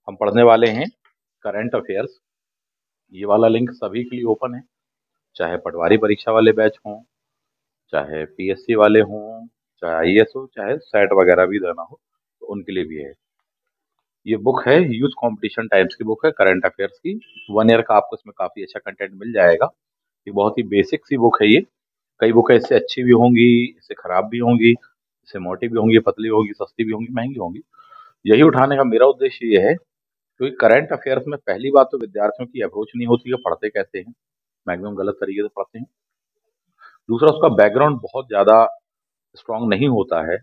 हम पढ़ने वाले हैं करंट अफेयर्स। ये वाला लिंक सभी के लिए ओपन है, चाहे पटवारी परीक्षा वाले बैच हों, चाहे पीएससी वाले हों, चाहे आईएएस हो, चाहे सेट वगैरह भी देना हो तो उनके लिए भी है। ये बुक है यूथ कंपटीशन टाइम्स की बुक है, करंट अफेयर्स की। 1 ईयर का आपको इसमें काफी अच्छा कंटेंट मिल जाएगा। ये बहुत ही बेसिक सी बुक है ये। कई बुकें इससे अच्छी भी होंगी, इससे खराब भी होंगी, इससे मोटी भी होंगी, पतली होंगी, सस्ती भी होंगी, महंगी होंगी। यही उठाने का मेरा उद्देश्य ये है, क्योंकि करंट अफेयर्स में पहली बात तो विद्यार्थियों की अप्रोच नहीं होती है, पढ़ते कैसे हैं, मैक्सिमम गलत तरीके से पढ़ते हैं। दूसरा, उसका बैकग्राउंड बहुत ज्यादा स्ट्रांग नहीं होता है,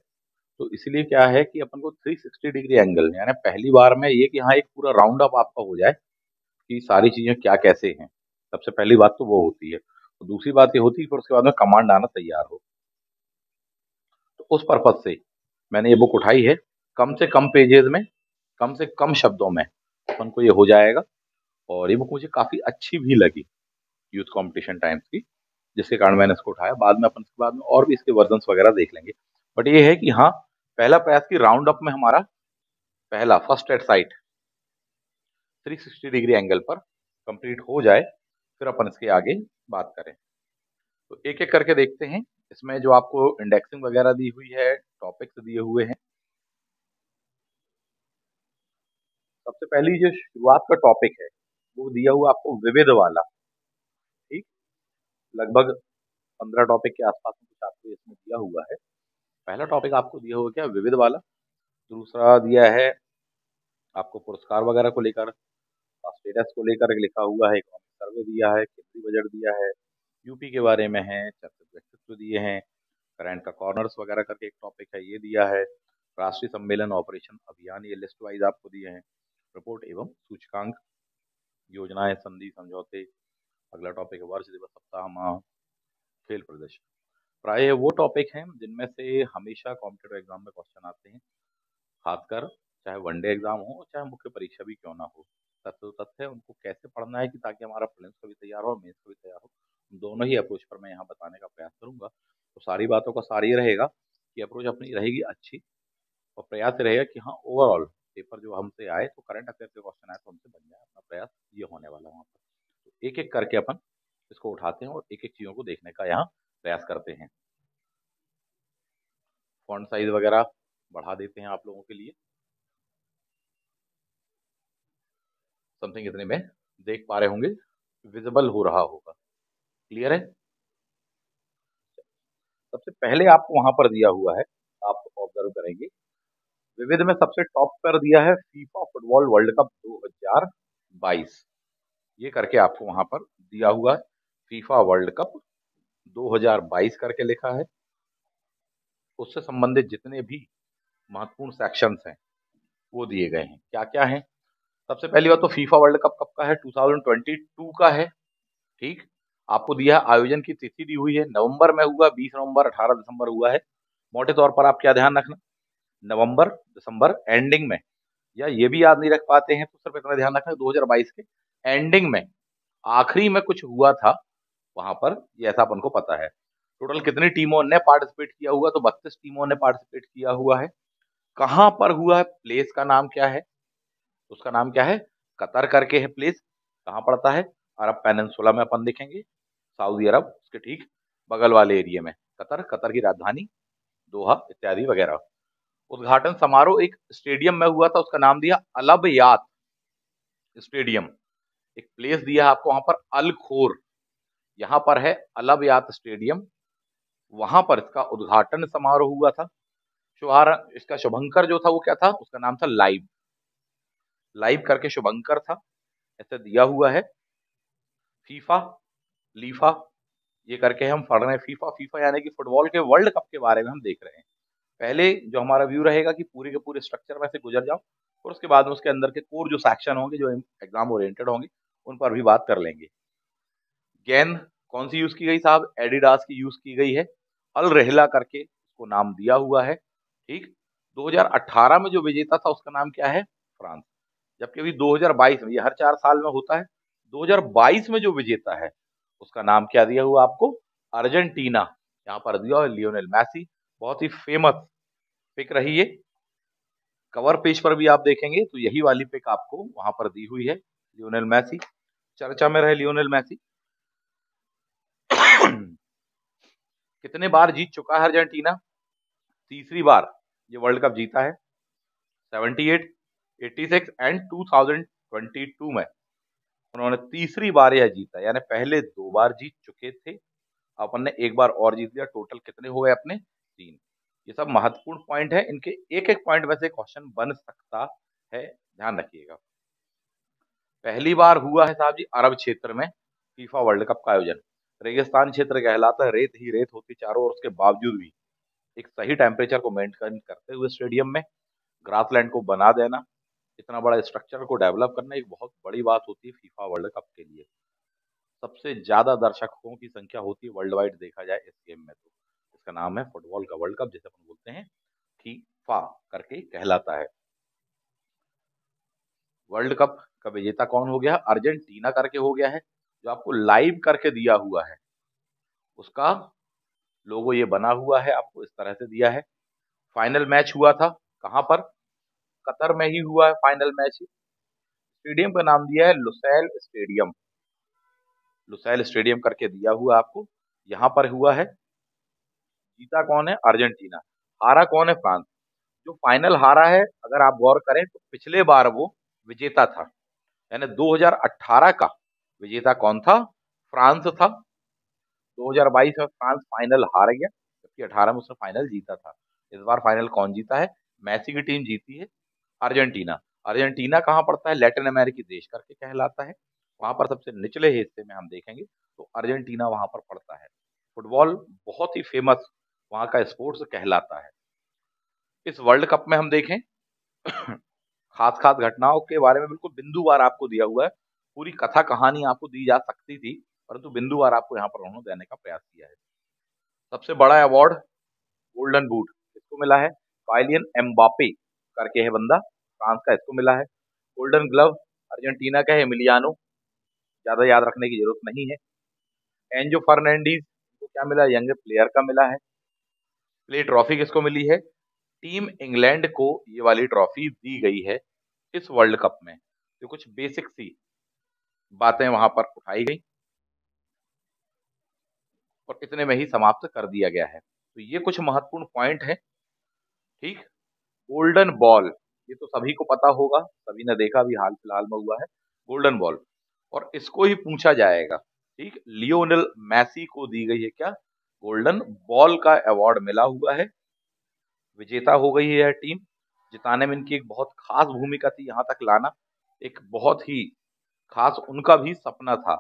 तो इसलिए क्या है कि अपन को 360 डिग्री एंगल, यानी पहली बार में ये कि हाँ एक पूरा राउंड अप आपका हो जाए कि सारी चीजें क्या कैसे हैं। सबसे पहली बात तो वो होती है। तो दूसरी बात ये होती है फिर उसके बाद में कमांड आना तैयार हो। तो उस पर्पज से मैंने ये बुक उठाई है। कम से कम पेजेस में, कम से कम शब्दों में अपन को ये हो जाएगा। और ये बुक मुझे काफी अच्छी भी लगी, यूथ कंपटीशन टाइम्स की, जिसके कारण मैंने इसको उठाया। बाद में अपन इसके बाद में और भी इसके वर्जन्स वगैरह देख लेंगे। बट ये है कि हाँ, पहला प्रयास की राउंड अप में हमारा पहला first at sight 360 degree angle पर कंप्लीट हो जाए, फिर अपन इसके आगे बात करें। तो एक एक करके देखते हैं। इसमें जो आपको इंडेक्सिंग वगैरह दी हुई है, टॉपिक्स दिए हुए हैं। सबसे पहली जो शुरुआत का टॉपिक है वो दिया हुआ आपको विविध वाला। ठीक, लगभग 15 टॉपिक के आसपास में कुछ आपको इसमें दिया हुआ है। पहला टॉपिक आपको दिया हुआ क्या, विविध वाला। दूसरा दिया है आपको पुरस्कार वगैरह को लेकर, स्टेटस को लेकर लिखा हुआ है, इकोनॉमिक सर्वे दिया है, केंद्रीय बजट दिया है, यूपी के बारे में है, चर्चित व्यक्तित्व दिए हैं, करंट का कॉर्नर्स वगैरह करके एक टॉपिक है ये दिया है, राष्ट्रीय सम्मेलन ऑपरेशन अभियान, ये लिस्ट वाइज आपको दिए हैं, रिपोर्ट एवं सूचकांक, योजनाएं, संधि, समझौते। अगला टॉपिक है वर्ष दिवस, सप्ताह, माह, खेल प्रदर्शन। प्राय वो टॉपिक हैं जिनमें से हमेशा कॉम्पिटेटिव एग्जाम में क्वेश्चन आते हैं, खासकर चाहे वनडे एग्जाम हो चाहे मुख्य परीक्षा भी क्यों ना हो। तथ्य तो तथ्य है, उनको कैसे पढ़ना है कि ताकि हमारा प्रीलिम्स का भी तैयार हो, मेंस का भी तैयार हो। दोनों ही अप्रोच पर मैं यहाँ बताने का प्रयास करूंगा। तो सारी बातों का सार ये रहेगा कि अप्रोच अपनी रहेगी अच्छी, और प्रयास ये रहेगा कि हाँ ओवरऑल पेपर जो हमसे आए तो करंट अफेयर के क्वेश्चन आए तो हमसे बन जाए। अपना प्रयास ये होने वाला वहाँ पर। तो एक एक करके अपन इसको उठाते हैं और एक एक चीजों को देखने का यहाँ प्रयास करते हैं। फॉन्ट साइज वगैरह बढ़ा देते हैं आप लोगों के लिए। समथिंग इतने में देख पा रहे होंगे, विजिबल हो रहा होगा, क्लियर है। सबसे पहले आपको वहां पर दिया हुआ है, आप ऑब्जर्व करेंगे, विविध में सबसे टॉप पर दिया है फीफा फुटबॉल वर्ल्ड कप 2022। ये करके आपको वहां पर दिया हुआ है, फीफा वर्ल्ड कप 2022 करके लिखा है। उससे संबंधित जितने भी महत्वपूर्ण सेक्शंस हैं वो दिए गए हैं। क्या क्या है, सबसे पहली बात तो फीफा वर्ल्ड कप कब का है, 2022 का है। ठीक, आपको दिया आयोजन की तिथि दी हुई है, नवंबर में हुआ, 20 नवंबर, 18 दिसंबर हुआ है। मोटे तौर पर आप क्या ध्यान रखना, नवंबर दिसंबर एंडिंग में, या ये भी याद नहीं रख पाते हैं तो सिर्फ इतना ध्यान रखना 2022 के एंडिंग में, आखिरी में कुछ हुआ था वहां पर, ये ऐसा अपन को पता है। टोटल कितनी टीमों ने पार्टिसिपेट किया हुआ, तो 32 टीमों ने पार्टिसिपेट किया हुआ है। कहां पर हुआ है, प्लेस का नाम क्या है, उसका नाम क्या है, कतर करके है प्लेस। कहाँ पड़ता है, अरब पेनिनसुला में अपन देखेंगे, सऊदी अरब उसके ठीक बगल वाले एरिया में कतर, कतर की राजधानी दोहा इत्यादि वगैरह। उद्घाटन समारोह एक स्टेडियम में हुआ था, उसका नाम दिया अलब यात स्टेडियम। एक प्लेस दिया है आपको वहां पर, अल खोर, यहाँ पर है अलब यात स्टेडियम, वहां पर इसका उद्घाटन समारोह हुआ था। शुभारंभ, इसका शुभंकर जो था वो क्या था, उसका नाम था लाइव, लाइव करके शुभंकर था, ऐसे दिया हुआ है। फीफा, लीफा, ये करके हम पढ़ रहे हैं। फीफा, फीफा यानी कि फुटबॉल के वर्ल्ड कप के बारे में हम देख रहे हैं। पहले जो हमारा व्यू रहेगा कि पूरे के पूरे स्ट्रक्चर में से गुजर जाओ, और उसके बाद में उसके अंदर के कोर जो सेक्शन होंगे, जो एग्जाम ओरिएंटेड होंगे, उन पर भी बात कर लेंगे। गेंद कौन सी यूज की गई साहब, एडिडास की यूज की गई है, अल रहला करके उसको नाम दिया हुआ है। ठीक, 2018 में जो विजेता था उसका नाम क्या है, फ्रांस। जबकि अभी 2022 में, ये हर 4 साल में होता है, 2022 में जो विजेता है उसका नाम क्या दिया हुआ आपको, अर्जेंटीना। यहाँ पर दिया हुआ लियोनेल मैसी, बहुत ही फेमस पिक रही है। कवर पेज पर भी आप देखेंगे तो यही वाली पिक आपको वहां पर दी हुई है, लियोनेल मैसी। चर्चा में रहे लियोनेल मैसी। कितने बार जीत चुका है अर्जेंटीना? तीसरी बार ये वर्ल्ड कप जीता है। 78, 86 एंड 2022 में उन्होंने तीसरी बार यह जीता, यानी पहले 2 बार जीत चुके थे, अपन ने एक बार और जीत लिया। टोटल कितने हो गए अपने? 3। ये सब महत्वपूर्ण पॉइंट है, इनके एक एक पॉइंट में से क्वेश्चन बन सकता है, ध्यान रखिएगा। पहली बार हुआ है साहब जी अरब क्षेत्र में फीफा वर्ल्ड कप का आयोजन। रेगिस्तान क्षेत्र कहलाता है, रेत ही रेत होती चारों ओर, उसके बावजूद भी एक सही टेम्परेचर को मेंटेन करते हुए स्टेडियम में ग्रासलैंड को बना देना, इतना बड़ा स्ट्रक्चर को डेवलप करना एक बहुत बड़ी बात होती है फीफा वर्ल्ड कप के लिए। सबसे ज्यादा दर्शकों की संख्या होती है वर्ल्ड वाइड देखा जाए इस गेम में, तो इसका नाम है फुटबॉल का वर्ल्ड कप, जिसे अपन बोलते हैं फीफा करके कहलाता है। वर्ल्ड कप का विजेता कौन हो गया? अर्जेंटीना करके हो गया है। जो आपको लाइव करके दिया हुआ है उसका लोगो ये बना हुआ है, आपको इस तरह से दिया है। फाइनल मैच हुआ था कहां पर? कतर में ही हुआ है फाइनल मैच। स्टेडियम का नाम दिया है लुसैल स्टेडियम। लुसैल स्टेडियम करके दिया हुआ आपको, यहां पर हुआ है। जीता कौन है? अर्जेंटीना। हारा कौन है? फ्रांस। जो फाइनल हारा है, अगर आप गौर करें तो पिछले बार वो विजेता था, यानी 2018 का विजेता कौन था? फ्रांस था। 2022 में फ्रांस फाइनल हार गया, जबकि 18 में उसने फाइनल जीता था। इस बार फाइनल कौन जीता है? मैसी की टीम जीती है, अर्जेंटीना। अर्जेंटीना कहाँ पड़ता है? लैटिन अमेरिकी देश करके कहलाता है। वहां पर सबसे निचले हिस्से में हम देखेंगे तो अर्जेंटीना वहां पर पड़ता है। फुटबॉल बहुत ही फेमस वहां का स्पोर्ट्स कहलाता है। इस वर्ल्ड कप में हम देखें खास खास घटनाओं के बारे में बिल्कुल बिंदुवार आपको दिया हुआ है। पूरी कथा कहानी आपको दी जा सकती थी, परंतु बिंदुवार आपको यहाँ पर उन्होंने देने का प्रयास किया है। सबसे बड़ा अवार्ड गोल्डन बूट किसको मिला है? काइलियन एम्बापे करके है बंदा, फ्रांस का, इसको मिला है। गोल्डन ग्लव अर्जेंटीना का है एमिलियानो, ज्यादा याद रखने की जरूरत नहीं है। एंजो फर्नांडीज को क्या मिला? यंग प्लेयर का मिला है। प्ले ट्रॉफी किसको मिली है? टीम इंग्लैंड को ये वाली ट्रॉफी दी गई है इस वर्ल्ड कप में। तो कुछ बेसिक सी बातें वहां पर उठाई गई और इतने में ही समाप्त कर दिया गया है। तो ये कुछ महत्वपूर्ण पॉइंट है। ठीक। गोल्डन बॉल ये तो सभी को पता होगा, सभी ने देखा, भी हाल फिलहाल में हुआ है गोल्डन बॉल, और इसको ही पूछा जाएगा। ठीक। लियोनेल मैसी को दी गई है क्या? गोल्डन बॉल का अवार्ड मिला हुआ है। विजेता हो गई है यह टीम। जिताने में इनकी एक बहुत खास भूमिका थी, यहाँ तक लाना एक बहुत ही खास उनका भी सपना था।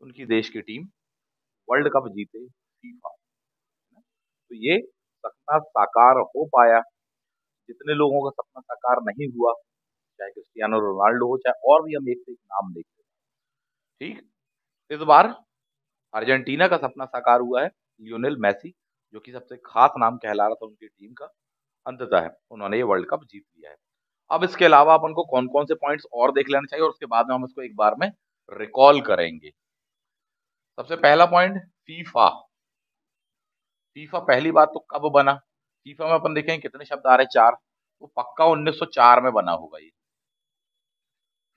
उनकी देश की टीम वर्ल्ड कप जीते फीफा। तो ये सपना साकार हो पाया। जितने लोगों का सपना साकार नहीं हुआ, चाहे क्रिस्टियानो रोनाल्डो हो, चाहे और भी हम एक से एक नाम देखते हैं। ठीक। इस बार अर्जेंटीना का सपना साकार हुआ है, लियोनेल मैसी, जो कि सबसे खास नाम कहला रहा था उनकी टीम का, अंततः उन्होंने ये वर्ल्ड कप जीत लिया है। अब इसके अलावा अपन को कौन कौन से पॉइंट्स और देख लेना चाहिए और उसके बाद में हम इसको एक बार में रिकॉल करेंगे। सबसे पहला पॉइंट, फीफा। फीफा पहली बात तो कब बना? फीफा में अपन देखें कितने शब्द आ रहे हैं? 4। तो पक्का 1904 में बना होगा ये।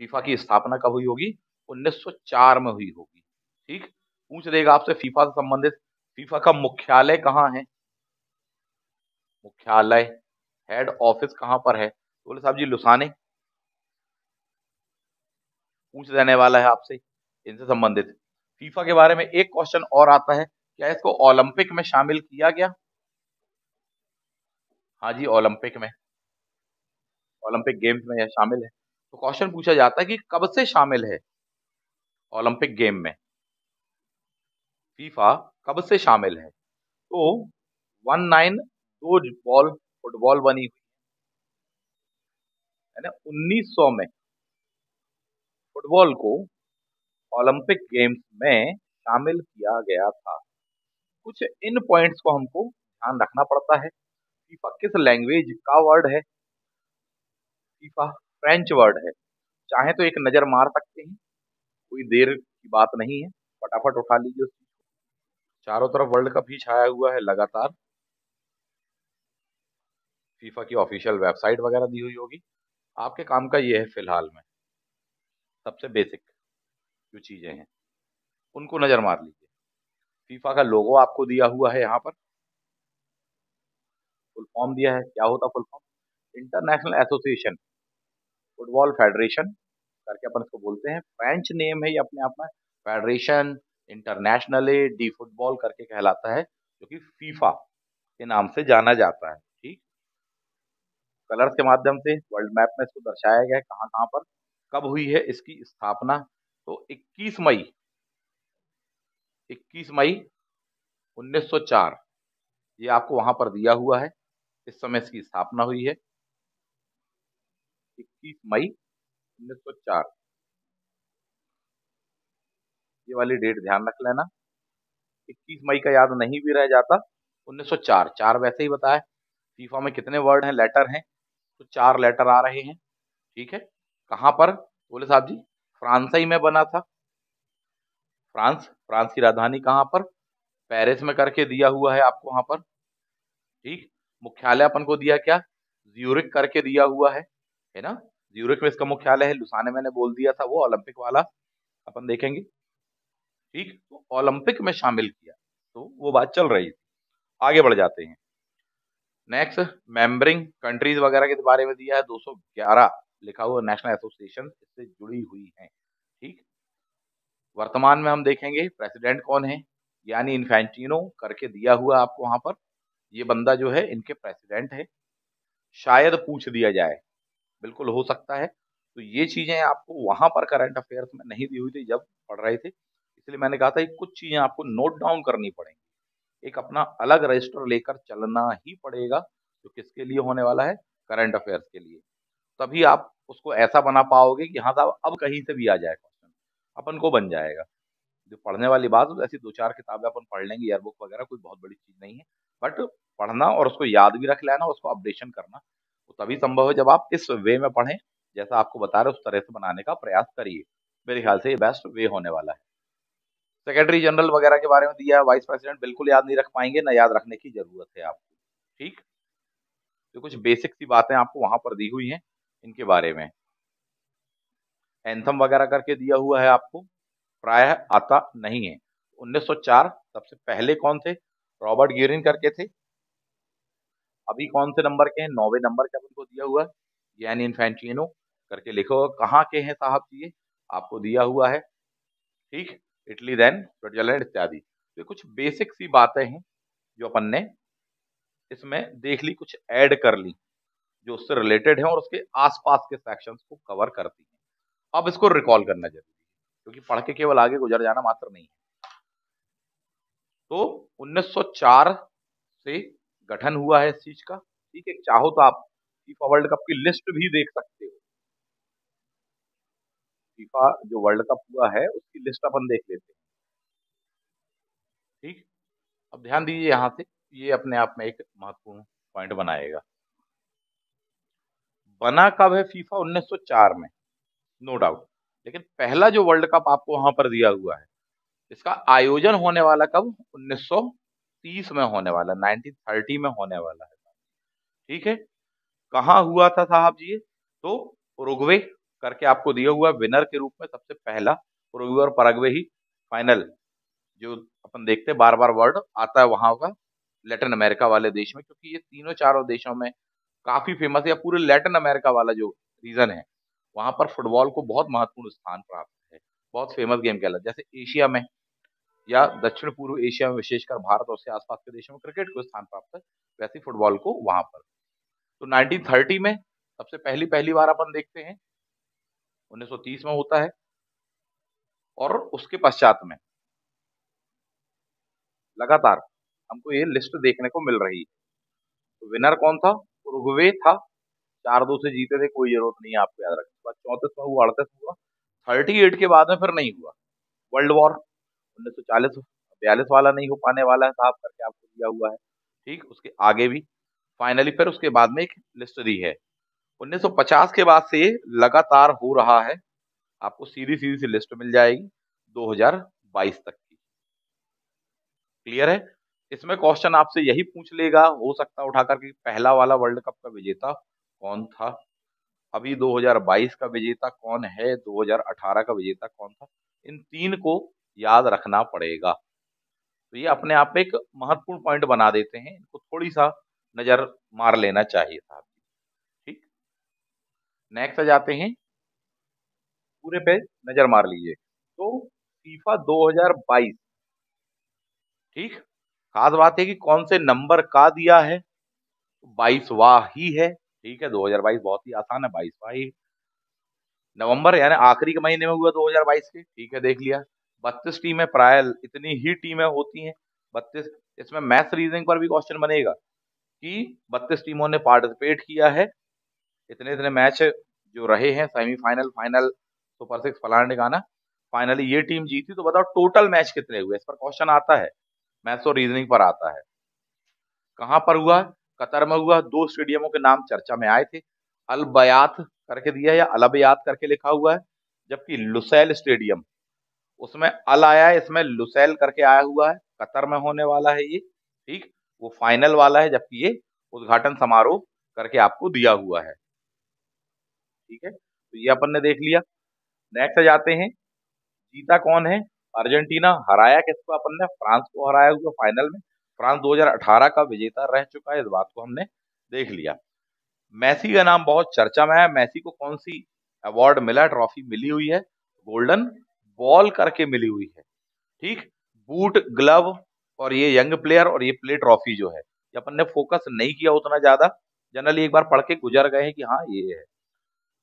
फीफा की स्थापना कब हुई होगी? 1904 में हुई होगी। ठीक। पूछ देगा आपसे फीफा से संबंधित, फीफा का मुख्यालय कहाँ है? मुख्यालय, हेड ऑफिस कहां पर है? तो बोले साहब जी लुसाने। पूछ देने वाला है आपसे इनसे संबंधित। फीफा के बारे में एक क्वेश्चन और आता है, क्या इसको ओलंपिक में शामिल किया गया? हाँ जी, ओलंपिक में, ओलंपिक गेम्स में यह शामिल है। तो क्वेश्चन पूछा जाता है कि कब से शामिल है ओलंपिक गेम में? फीफा कब से शामिल है? तो 19 बॉल फुटबॉल बनी हुई है ना, 1900 में फुटबॉल को ओलंपिक गेम्स में शामिल किया गया था। कुछ इन पॉइंट्स को हमको ध्यान रखना पड़ता है। फीफा किस लैंग्वेज का वर्ड है? फीफा फ्रेंच वर्ड है। चाहे तो एक नजर मार सकते हैं, कोई देर की बात नहीं है, फटाफट उठा लीजिए उसको। चारों तरफ वर्ल्ड कप ही छाया हुआ है लगातार। फीफा की ऑफिशियल वेबसाइट वगैरह दी हुई होगी। आपके काम का ये है फिलहाल में सबसे बेसिक जो चीजें हैं उनको नजर मार लीजिए। फीफा का लोगो आपको दिया हुआ है यहाँ पर, फुल फॉर्म दिया है। क्या होता full form? International association football federation करके अपन इसको बोलते हैं। फ्रेंच नेम है ये अपने आप में, फेडरेशन इंटरनेशनल डी फुटबॉल करके कहलाता है, जो कि फीफा के नाम से जाना जाता है। ठीक, कलर्स के माध्यम से वर्ल्ड मैप में इसको दर्शाया गया है कहाँ कहाँ पर कब हुई है इसकी स्थापना। तो 21 मई 1904 ये आपको वहां पर दिया हुआ है, इस समय इसकी स्थापना हुई है 21 मई 1904। ये वाली डेट ध्यान रख लेना, 21 मई का याद नहीं भी रह जाता। 1904 चार वैसे ही बताया। फीफा में कितने वर्ड हैं, लेटर हैं? तो 4 लेटर आ रहे हैं। ठीक है, कहां पर बोले साहब जी? फ्रांस ही में बना था। फ्रांस की राजधानी कहां पर? पेरिस में करके दिया हुआ है आपको वहां पर। ठीक, मुख्यालय अपन को दिया क्या? ज्यूरिक करके दिया हुआ है ना? ज्यूरिक में इसका मुख्यालय है। लुसाने मैंने बोल दिया था, वो ओलंपिक वाला अपन देखेंगे। ठीक, तो ओलंपिक में शामिल किया, तो वो बात चल रही थी। आगे बढ़ जाते हैं। नेक्स्ट, मेंबरिंग कंट्रीज वगैरह के बारे में दिया है। 211 लिखा हुआ नेशनल एसोसिएशन इससे जुड़ी हुई है। ठीक, वर्तमान में हम देखेंगे प्रेसिडेंट कौन है, यानी इन्फेंटिनो करके दिया हुआ आपको वहां पर। ये बंदा जो है इनके प्रेसिडेंट है। शायद पूछ दिया जाए, बिल्कुल हो सकता है। तो ये चीजें आपको वहां पर करंट अफेयर्स में नहीं दी हुई थी जब पढ़ रहे थे, इसलिए मैंने कहा था कि कुछ चीजें आपको नोट डाउन करनी पड़ेंगी। एक अपना अलग रजिस्टर लेकर चलना ही पड़ेगा, जो किसके लिए होने वाला है? करंट अफेयर्स के लिए। तभी आप उसको ऐसा बना पाओगे कि हाँ साहब अब कहीं से भी आ जाए क्वेश्चन, अपन को बन जाएगा। जो पढ़ने वाली बात है, ऐसी 2-4 किताबें अपन पढ़ लेंगे, ईयर बुक वगैरह, कोई बहुत बड़ी चीज नहीं है। बट पढ़ना और उसको याद भी रख लेना, उसको अपडेशन करना तो तभी संभव है जब आप इस वे में पढ़ें, जैसा आपको बता रहे उस तरह से बनाने का प्रयास करिए। मेरे ख्याल से ये बेस्ट वे होने वाला है। सेक्रेटरी जनरल वगैरह के बारे में दिया है, वाइस प्रेसिडेंट बिल्कुल याद नहीं रख पाएंगे, ना याद रखने की जरूरत है आपको। ठीक, तो कुछ बेसिक सी बातें आपको वहां पर दी हुई हैं इनके बारे में। एंथम वगैरह करके दिया हुआ है आपको, प्रायः आता नहीं है। 1904 सबसे पहले कौन थे? रॉबर्ट गिरिन करके थे। अभी कौन से नंबर के हैं? 9वें नंबर का उनको दिया हुआ है, यानी इन्फेंटिनो करके लिखो। कहाँ के हैं साहब जी? ये आपको दिया हुआ है। ठीक, इटली, देन स्विट्जरलैंड इत्यादि। तो कुछ बेसिक सी बातें हैं जो अपन ने इसमें देख ली, कुछ ऐड कर ली जो उससे रिलेटेड है और उसके आसपास के सेक्शंस को कवर करती है। अब इसको रिकॉल करना जरूरी है, क्योंकि पढ़ के केवल आगे गुजर जाना मात्र नहीं है। तो 1904 से गठन हुआ है इस चीज का। ठीक है, चाहो तो आप फीफा वर्ल्ड कप की लिस्ट भी देख सकते हो। फीफा जो वर्ल्ड कप हुआ है उसकी लिस्ट अपन देख लेते हैं। ठीक, अब ध्यान दीजिए यहाँ से, ये अपने आप में एक महत्वपूर्ण पॉइंट बनाएगा। बना कब है फीफा? 1904 में, नो डाउट। लेकिन पहला जो वर्ल्ड कप आपको वहां पर दिया हुआ है, इसका आयोजन होने वाला कब? 1930 में होने वाला, 1930 में होने वाला है। ठीक है, कहाँ हुआ था साहब जी? तो उरुग्वे करके आपको दिया हुआ विनर के रूप में सबसे पहला। उरुग्वे और पैराग्वे ही फाइनल, जो अपन देखते हैं बार बार वर्ड आता है वहां का, लैटिन अमेरिका वाले देश में, क्योंकि ये तीनों चारों देशों में काफी फेमस है, या पूरे लैटिन अमेरिका वाला जो रीजन है वहां पर फुटबॉल को बहुत महत्वपूर्ण स्थान प्राप्त है। बहुत फेमस गेम कहलाता है। जैसे एशिया में या दक्षिण पूर्व एशिया में, विशेषकर भारत और उसके आसपास के देशों में क्रिकेट को स्थान प्राप्त है, वैसे फुटबॉल को वहां पर। तो 1930 में सबसे पहली पहली बार अपन देखते हैं, 1930 में होता है, और उसके पश्चात में लगातार हमको ये लिस्ट देखने को मिल रही है। तो विनर कौन था? उरुग्वे था, 4-2 से जीते थे, कोई जरूरत नहीं है आपको याद रखने। 34 में हुआ, 38 हुआ, 38 के बाद में फिर नहीं हुआ। वर्ल्ड वॉर 1940-42 वाला नहीं हो पाने वाला है साहब करके आपको दिया हुआ है। ठीक, उसके आगे भी फाइनली फिर उसके बाद में एक लिस्ट दी है। 1950 के बाद से लगातार हो रहा है, आपको सीधी सीधी सी लिस्ट मिल जाएगी 2022 तक की। क्लियर है? इसमें क्वेश्चन आपसे यही पूछ लेगा, हो सकता है उठा करके पहला वाला वर्ल्ड कप का विजेता कौन था, अभी 2022 का विजेता कौन है, 2018 का विजेता कौन था, इन तीन को याद रखना पड़ेगा। तो ये अपने आप में एक महत्वपूर्ण पॉइंट बना देते हैं, इनको थोड़ी सा नजर मार लेना चाहिए था। ठीक, नेक्स्ट आ जाते हैं, पूरे पे नजर मार लीजिए। तो फीफा 2022, ठीक, खास बात है कि कौन से नंबर का दिया है, 22वां ही है। ठीक है, 2022 बहुत ही आसान है, 22वां ही, नवंबर यानी आखिरी के महीने में हुआ 2022 के। ठीक है, देख लिया। 32 टीमें, प्राय इतनी ही टीमें होती हैं 32। इसमें मैथ रीजनिंग पर भी क्वेश्चन बनेगा कि 32 टीमों ने पार्टिसिपेट किया है, इतने इतने मैच जो रहे हैं, सेमीफाइनल, फाइनल, सुपर 6, फलाने गाना, फाइनली ये टीम जीती, तो बताओ टोटल मैच कितने हुए, इस पर क्वेश्चन आता है, मैथ्स और रीजनिंग पर आता है। कहां पर हुआ, कतर में हुआ। दो स्टेडियमों के नाम चर्चा में आए थे, अल बयात करके दिया है या अल बयात करके लिखा हुआ है, जबकि लुसैल स्टेडियम, उसमें अल आया है, इसमें लुसैल करके आया हुआ है, कतर में होने वाला है ये। ठीक, वो फाइनल वाला है, जबकि ये उद्घाटन समारोह करके आपको दिया हुआ है। ठीक है, तो ये अपन ने देख लिया। नेक्स्ट जाते हैं, जीता कौन है, अर्जेंटीना। हराया किसको अपन ने, फ्रांस को हराया हुआ फाइनल में। फ्रांस 2018 का विजेता रह चुका है, इस बात को हमने देख लिया। मेसी का नाम बहुत चर्चा में है, मेसी को कौन सी अवार्ड मिला, ट्रॉफी मिली हुई है, गोल्डन बॉल करके मिली हुई है। ठीक, बूट, ग्लव और ये यंग प्लेयर और ये प्ले ट्रॉफी जो है, ये अपन ने फोकस नहीं किया उतना ज्यादा, जनरली एक बार पढ़ के गुजर गए हैं कि हाँ ये है।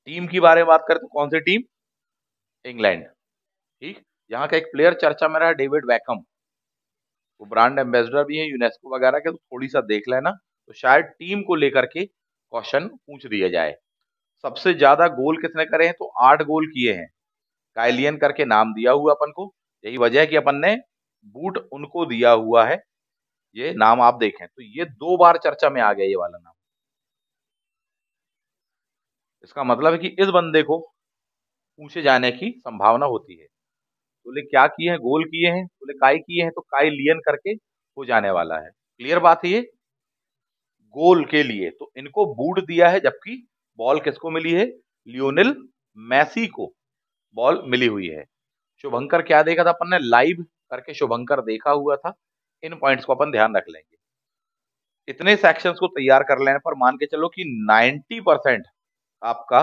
टीम की बारे में बात करें तो कौन सी टीम, इंग्लैंड। ठीक, यहाँ का एक प्लेयर चर्चा में रहा, डेविड बैकहम, वो ब्रांड एम्बेसडर भी है यूनेस्को वगैरह के, तो थोड़ी सा देख लेना, तो शायद टीम को लेकर के क्वेश्चन पूछ दिया जाए। सबसे ज्यादा गोल किसने करे हैं, तो 8 गोल किए हैं, काइलियन करके नाम दिया हुआ अपन को, यही वजह है कि अपन ने बूट उनको दिया हुआ है, ये नाम आप देखें तो ये 2 बार चर्चा में आ गया ये वाला नाम। इसका मतलब है कि इस बंदे को पूछे जाने की संभावना होती है। बोले क्या किए हैं, गोल किए हैं, बोले काई किए हैं, तो काई लियन करके हो जाने वाला है। क्लियर बात है ये, गोल के लिए तो इनको बूट दिया है, जबकि बॉल किसको मिली है, लियोनेल मेसी को बॉल मिली हुई है। शुभंकर क्या देखा था अपन ने, लाइव करके शुभंकर देखा हुआ था। इन पॉइंट्स को अपन ध्यान रख लेंगे। इतने सेक्शंस को तैयार कर लेने पर मान के चलो कि 90% आपका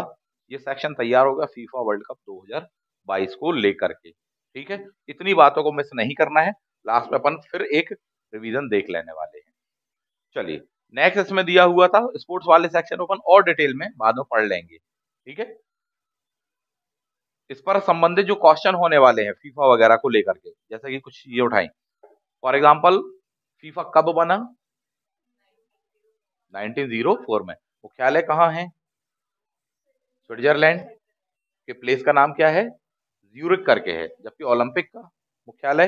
ये सेक्शन तैयार होगा फीफा वर्ल्ड कप 2022 को लेकर के। ठीक है, इतनी बातों को मिस नहीं करना है, लास्ट में अपन फिर एक रिवीजन देख लेने वाले हैं। चलिए, नेक्स्ट इसमें दिया हुआ था स्पोर्ट्स वाले सेक्शन अपन और डिटेल में बाद में पढ़ लेंगे। ठीक है, इस पर संबंधित जो क्वेश्चन होने वाले हैं फीफा वगैरह को लेकर के, जैसे कि कुछ ये उठाएं, फॉर एग्जांपल फीफा कब बना, 1904 में। मुख्यालय कहाँ है, स्विट्जरलैंड के प्लेस का नाम क्या है, ज्यूरिक करके है, जबकि ओलंपिक का मुख्यालय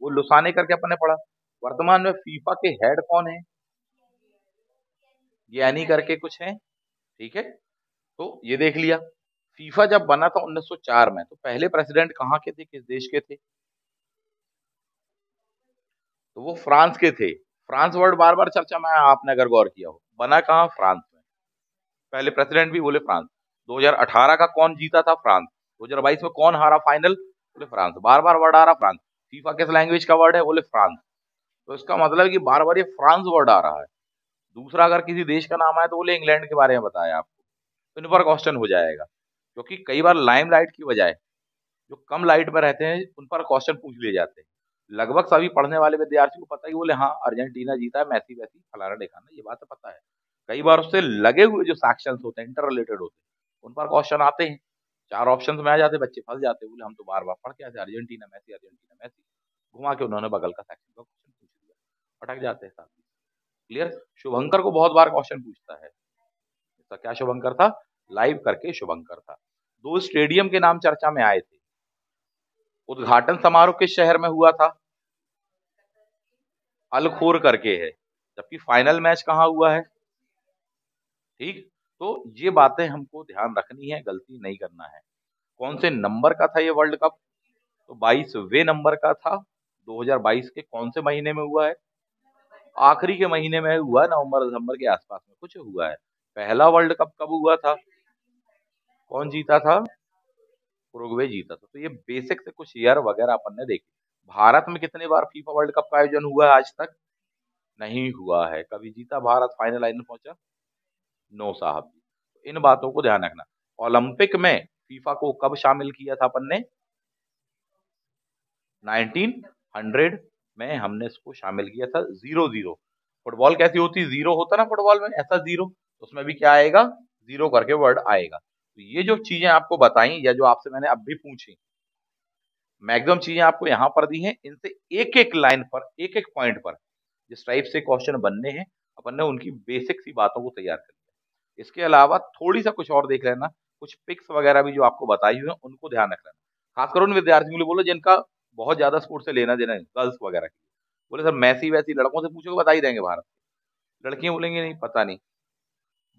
वो लुसाने करके अपन ने पढ़ा। वर्तमान में फीफा के हेड कौन है, गियानी करके कुछ है। ठीक है, तो ये देख लिया। फीफा जब बना था 1904 में, तो पहले प्रेसिडेंट कहाँ के थे, किस देश के थे, तो वो फ्रांस के थे। फ्रांस वर्ड बार बार चर्चा में आया, आपने अगर गौर किया हो, बना कहाँ, फ्रांस में। पहले प्रेसिडेंट भी बोले फ्रांस। 2018 का कौन जीता था, फ्रांस। 2022 में कौन हारा फाइनल, बोले फ्रांस। बार बार वर्ड आ रहा फ्रांस। फीफा किस लैंग्वेज का वर्ड है, बोले फ्रांस। तो इसका मतलब है कि बार बार ये फ्रांस वर्ड आ रहा है। दूसरा अगर किसी देश का नाम आया तो बोले इंग्लैंड के बारे में बताया आपको, तो इन पर क्वेश्चन हो जाएगा, क्योंकि कई बार लाइमलाइट की बजाय जो कम लाइट में रहते हैं उन पर क्वेश्चन पूछ लिए जाते हैं। लगभग सभी पढ़ने वाले विद्यार्थी को पता है कि बोले हाँ अर्जेंटीना जीता है, मैसी वैसी फलाना ढिकाना, ये बात तो पता है। कई बार उससे लगे हुए जो सेक्शंस होते हैं, इंटर रिलेटेड होते हैं, उन पर क्वेश्चन आते हैं, 4 ऑप्शंस में आ जाते, बच्चे फंस जाते, बोले हम तो बार बार पढ़ के आते अर्जेंटीना मैसी, अर्जेंटीना मैसी, घुमा के उन्होंने बगल का सेक्शन का क्वेश्चन पूछ दिया, अटक जाते हैं साथ। क्लियर, शुभंकर को बहुत बार क्वेश्चन पूछता है, इसका क्या शुभंकर था, लाइव करके शुभंकर था। 2 स्टेडियम के नाम चर्चा में आए थे। उद्घाटन समारोह किस शहर में हुआ था, अलखोर करके है, जबकि फाइनल मैच कहाँ हुआ है। ठीक, तो ये बातें हमको ध्यान रखनी है, गलती नहीं करना है। कौन से नंबर का था ये वर्ल्ड कप, तो 22वें नंबर का था, 2022 के कौन से महीने में हुआ है? आखिरी के महीने में हुआ है, नवंबर दिसंबर के आसपास में कुछ हुआ है। पहला वर्ल्ड कप कब हुआ था? कौन जीता था? उरुग्वे जीता था। तो ये बेसिक से कुछ ईयर वगैरह अपन ने देखे। भारत में कितने बार फीफा वर्ल्ड कप का आयोजन हुआ है आज तक? नहीं हुआ है। कभी जीता भारत, फाइनल लाइन में पहुंचा? नो साहब जी। तो इन बातों को ध्यान रखना। ओलंपिक में फीफा को कब शामिल किया था अपन ने? 1900 में हमने इसको शामिल किया था। 0-0 फुटबॉल कैसी होती? 0 होता ना फुटबॉल में, ऐसा 0, उसमें भी क्या आएगा? 0 करके वर्ड आएगा। तो ये जो चीजें आपको बताई या जो आपसे मैंने अब भी पूछी, मैक्सिमम चीजें आपको यहाँ पर दी हैं। इनसे एक एक लाइन पर, एक एक पॉइंट पर जिस टाइप से क्वेश्चन बनने हैं, अपन ने उनकी बेसिक सी बातों को तैयार कर लिया। इसके अलावा थोड़ी सा कुछ और देख लेना, कुछ पिक्स वगैरह भी जो आपको बताई हुई है उनको ध्यान रख लेना। खासकर उन विद्यार्थियों के लिए बोलो जिनका बहुत ज्यादा स्पोर्ट्स से लेना देना है, गर्ल्स वगैरह की। बोले सर मैसी वैसी लड़कों से पूछोगे बता ही देंगे भारत, लड़कियां बोलेंगे नहीं पता नहीं।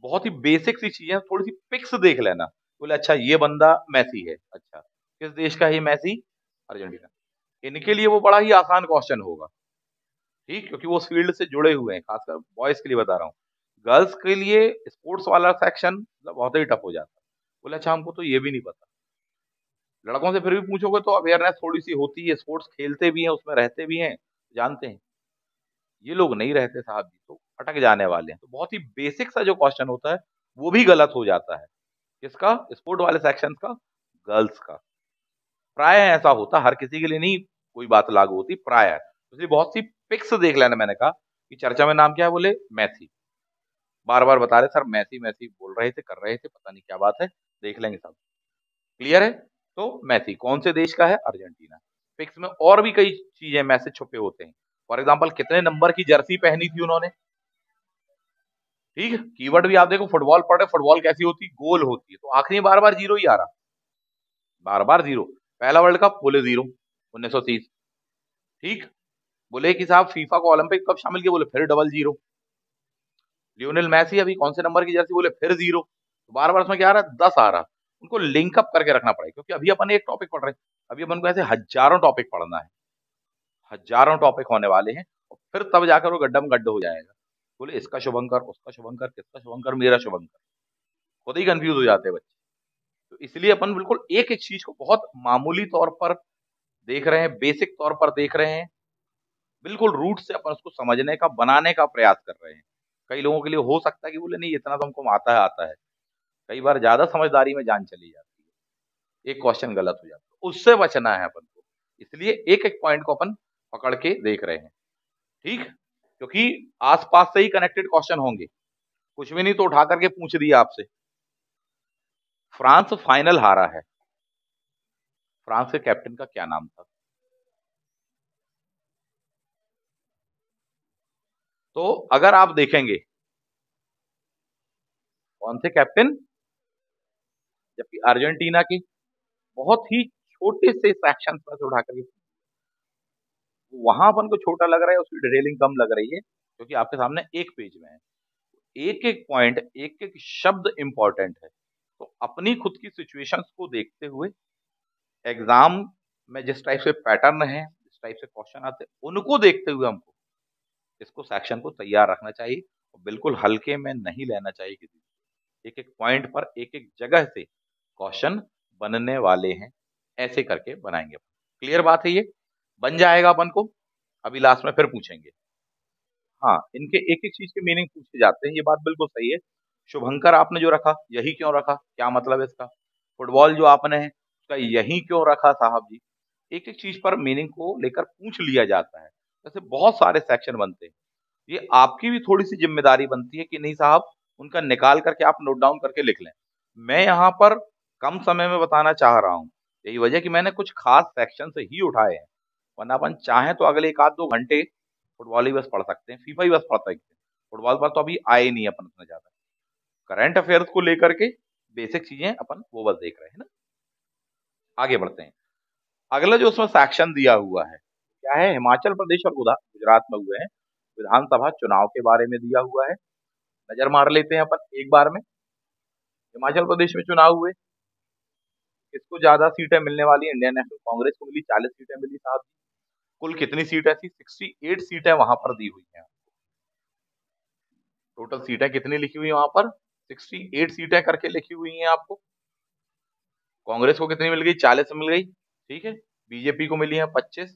बहुत ही बेसिक सी चीजें, थोड़ी सी पिक्स देख लेना। बोले अच्छा ये बंदा मैसी है, अच्छा किस देश का है ये मैसी? अर्जेंटीना। इनके लिए वो बड़ा ही आसान क्वेश्चन होगा, ठीक, क्योंकि वो उस फील्ड से जुड़े हुए हैं। खासकर बॉयज के लिए बता रहा हूँ। गर्ल्स के लिए स्पोर्ट्स वाला सेक्शन मतलब बहुत ही टफ हो जाता है। बोले अच्छा हमको तो ये भी नहीं पता। लड़कों से फिर भी पूछोगे तो अवेयरनेस थोड़ी सी होती है, स्पोर्ट्स खेलते भी हैं, उसमें रहते भी हैं, जानते हैं। ये लोग नहीं रहते साहब जी, तो अटक जाने वाले हैं। तो बहुत ही बेसिक सा जो क्वेश्चन होता है वो भी गलत हो जाता है। किसका? स्पोर्ट वाले सेक्शन का, गर्ल्स का। प्राय ऐसा होता, हर किसी के लिए नहीं कोई बात लागू होती, प्राय। इसलिए बहुत सी पिक्स देख लेना। मैंने कहा कि चर्चा में नाम क्या है? बोले मैसी। बार बार बता रहे सर मैसी मैसी बोल रहे थे, कर रहे थे, पता नहीं क्या बात है, देख लेंगे सब। क्लियर है? तो मैसी कौन से देश का है? अर्जेंटीना। पिक्स में और भी कई चीजें मैसेज छुपे होते हैं। फॉर एग्जाम्पल कितने नंबर की जर्सी पहनी थी उन्होंने, ठीक है। कीवर्ड भी आप देखो, फुटबॉल पढ़े, फुटबॉल कैसी होती? गोल होती है। तो आखिरी में बार बार 0 ही आ रहा, बार बार 0। पहला वर्ल्ड कप? बोले 0, 1930। ठीक। बोले कि साहब फीफा को ओलंपिक कब शामिल किया? बोले फिर डबल 0। लियोनेल मैसी अभी कौन से नंबर की जर्सी? बोले फिर 0। तो बार बार उसमें क्या आ रहा है? 10 आ रहा। उनको लिंक अप करके रखना पड़ेगा, क्योंकि अभी अपन एक टॉपिक पढ़ रहे हैं, अभी अपन को ऐसे हजारों टॉपिक पढ़ना है, हजारों टॉपिक होने वाले हैं, और फिर तब जाकर वो गड्ढा में गड्ढा हो जाएगा। बोले इसका शुभंकर, उसका शुभंकर, किसका शुभंकर, मेरा शुभंकर, खुद ही कंफ्यूज हो जाते हैं बच्चे। तो इसलिए अपन बिल्कुल एक एक चीज को बहुत मामूली तौर पर देख रहे हैं, बेसिक तौर पर देख रहे हैं, बिल्कुल रूट से अपन उसको समझने का, बनाने का प्रयास कर रहे हैं। कई लोगों के लिए हो सकता है कि बोले नहीं इतना तो हमको आता है। कई बार ज्यादा समझदारी में जान चली जाती है, एक क्वेश्चन गलत हो जाता है, उससे बचना है अपन को। इसलिए एक एक पॉइंट को अपन पकड़ के देख रहे हैं, ठीक, क्योंकि आसपास से ही कनेक्टेड क्वेश्चन होंगे। कुछ भी नहीं तो उठा करके पूछ दिया आपसे, फ्रांस फाइनल हारा है, फ्रांस के कैप्टन का क्या नाम था? तो अगर आप देखेंगे कौन से कैप्टन, जबकि अर्जेंटीना के बहुत ही छोटे से सेक्शन पर से उठा करके, वहां अपन को छोटा लग रहा है, उसकी डिटेलिंग कम लग रही है, क्योंकि आपके सामने एक पेज में है। एक एक पॉइंट, एक एक शब्द इंपॉर्टेंट है। तो अपनी खुद की सिचुएशंस को देखते हुए, एग्जाम में जिस टाइप से पैटर्न है, जिस टाइप से क्वेश्चन आते हैं, उनको देखते हुए हमको इसको सेक्शन को तैयार रखना चाहिए, और बिल्कुल हल्के में नहीं लेना चाहिए किसी को। एक एक पॉइंट पर, एक एक जगह से क्वेश्चन बनने वाले हैं, ऐसे करके बनाएंगे। क्लियर बात है? ये बन जाएगा अपन को, अभी लास्ट में फिर पूछेंगे। हाँ, इनके एक एक चीज के मीनिंग पूछे जाते हैं, ये बात बिल्कुल सही है। शुभंकर आपने जो रखा, यही क्यों रखा, क्या मतलब है इसका? फुटबॉल जो आपने है, उसका यही क्यों रखा साहब जी? एक एक चीज पर मीनिंग को लेकर पूछ लिया जाता है। ऐसे बहुत सारे सेक्शन बनते हैं। ये आपकी भी थोड़ी सी जिम्मेदारी बनती है कि नहीं साहब, उनका निकाल करके आप नोट डाउन करके लिख लें। मैं यहाँ पर कम समय में बताना चाह रहा हूँ, यही वजह कि मैंने कुछ खास सेक्शन से ही उठाए हैं। वरना अपन चाहें तो अगले 1 आध 2 घंटे फुटबॉल ही बस पढ़ सकते हैं, फीफा ही बस पढ़ सकते हैं। फुटबॉल पर तो अभी आए नहीं अपन इतना ज्यादा। करंट अफेयर्स को लेकर के बेसिक चीजें अपन वो बस देख रहे हैं ना। आगे बढ़ते हैं। अगला जो उसमें सेक्शन दिया हुआ है क्या है? हिमाचल प्रदेश और गुजरात में हुए हैं विधानसभा चुनाव के बारे में दिया हुआ है। नजर मार लेते हैं अपन एक बार में। हिमाचल प्रदेश में चुनाव हुए, किसको ज्यादा सीटें मिलने वाली है? इंडियन नेशनल कांग्रेस को मिली 40 सीटें मिली साहब। कुल कितनी सीट ऐसी 68 सीटें वहां पर दी हुई हैं। टोटल सीटें कितनी लिखी हुई है वहां पर 68 सीटें करके लिखी हुई हैं आपको। कांग्रेस को कितनी मिल गई 40 मिल गई, ठीक है। बीजेपी को मिली है 25।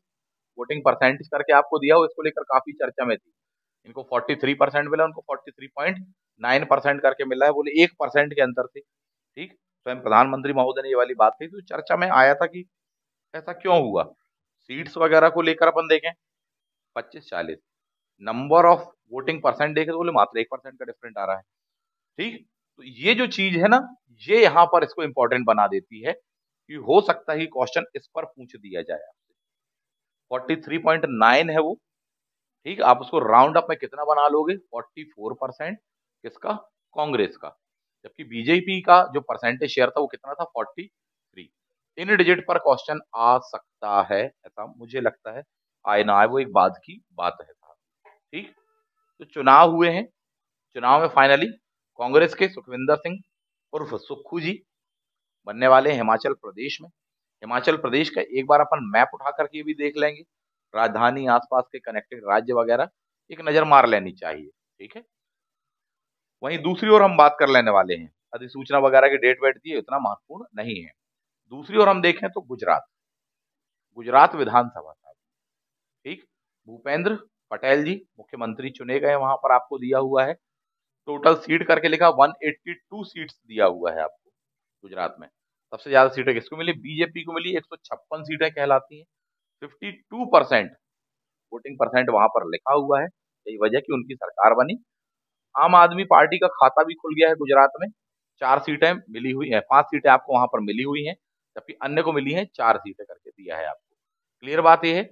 वोटिंग परसेंटेज करके आपको दिया हो, इसको लेकर काफी चर्चा में थी। इनको 43% मिला, उनको 43.9% करके मिला है, बोले 1% के अंतर से, ठीक। स्वयं प्रधानमंत्री महोदय ने ये वाली बात कही, तो चर्चा में आया था कि ऐसा क्यों हुआ। सीट्स वगैरह को लेकर अपन देखें 25-40, नंबर ऑफ वोटिंग परसेंट देखें तो बोले मात्र 1% का डिफरेंट आ रहा है, ठीक। तो ये जो चीज है ना, ये यहाँ पर इसको इंपॉर्टेंट बना देती है कि हो सकता है क्वेश्चन इस पर पूछ दिया जाए आपसे। 43.9 है वो, ठीक। आप उसको राउंड अप में कितना बना लोगे 44%, किसका, कांग्रेस का। जबकि बीजेपी का जो परसेंटेज शेयर था वो कितना था 43। इन डिजिट पर क्वेश्चन आ सकता है, ऐसा मुझे लगता है। आए ना आए वो एक बाद की बात है, ठीक। तो चुनाव हुए हैं, चुनाव में फाइनली कांग्रेस के सुखविंदर सिंह उर्फ सुक्खू जी बनने वाले हैं हिमाचल प्रदेश में। हिमाचल प्रदेश का एक बार अपन मैप उठा करके भी देख लेंगे, राजधानी, आसपास के कनेक्टेड राज्य वगैरह एक नजर मार लेनी चाहिए, ठीक है। वहीं दूसरी ओर हम बात कर लेने वाले हैं, अधिसूचना वगैरह की डेट वेट दी है, इतना महत्वपूर्ण नहीं है। दूसरी ओर हम देखें तो गुजरात, गुजरात विधानसभा, ठीक। भूपेंद्र पटेल जी मुख्यमंत्री चुने गए, वहां पर आपको दिया हुआ है टोटल सीट करके लिखा 182 सीट्स दिया हुआ है आपको गुजरात में। सबसे ज्यादा सीटें किसको मिली, बीजेपी को मिली, 156 सीटें कहलाती हैं। 52% वोटिंग परसेंट वहां पर लिखा हुआ है, यही वजह कि उनकी सरकार बनी। आम आदमी पार्टी का खाता भी खुल गया है गुजरात में, 4 सीटें मिली हुई है, 5 सीटें आपको वहां पर मिली हुई हैं, जबकि अन्य को मिली हैं 4 सीटें करके दिया है आपको। क्लियर बात यह है।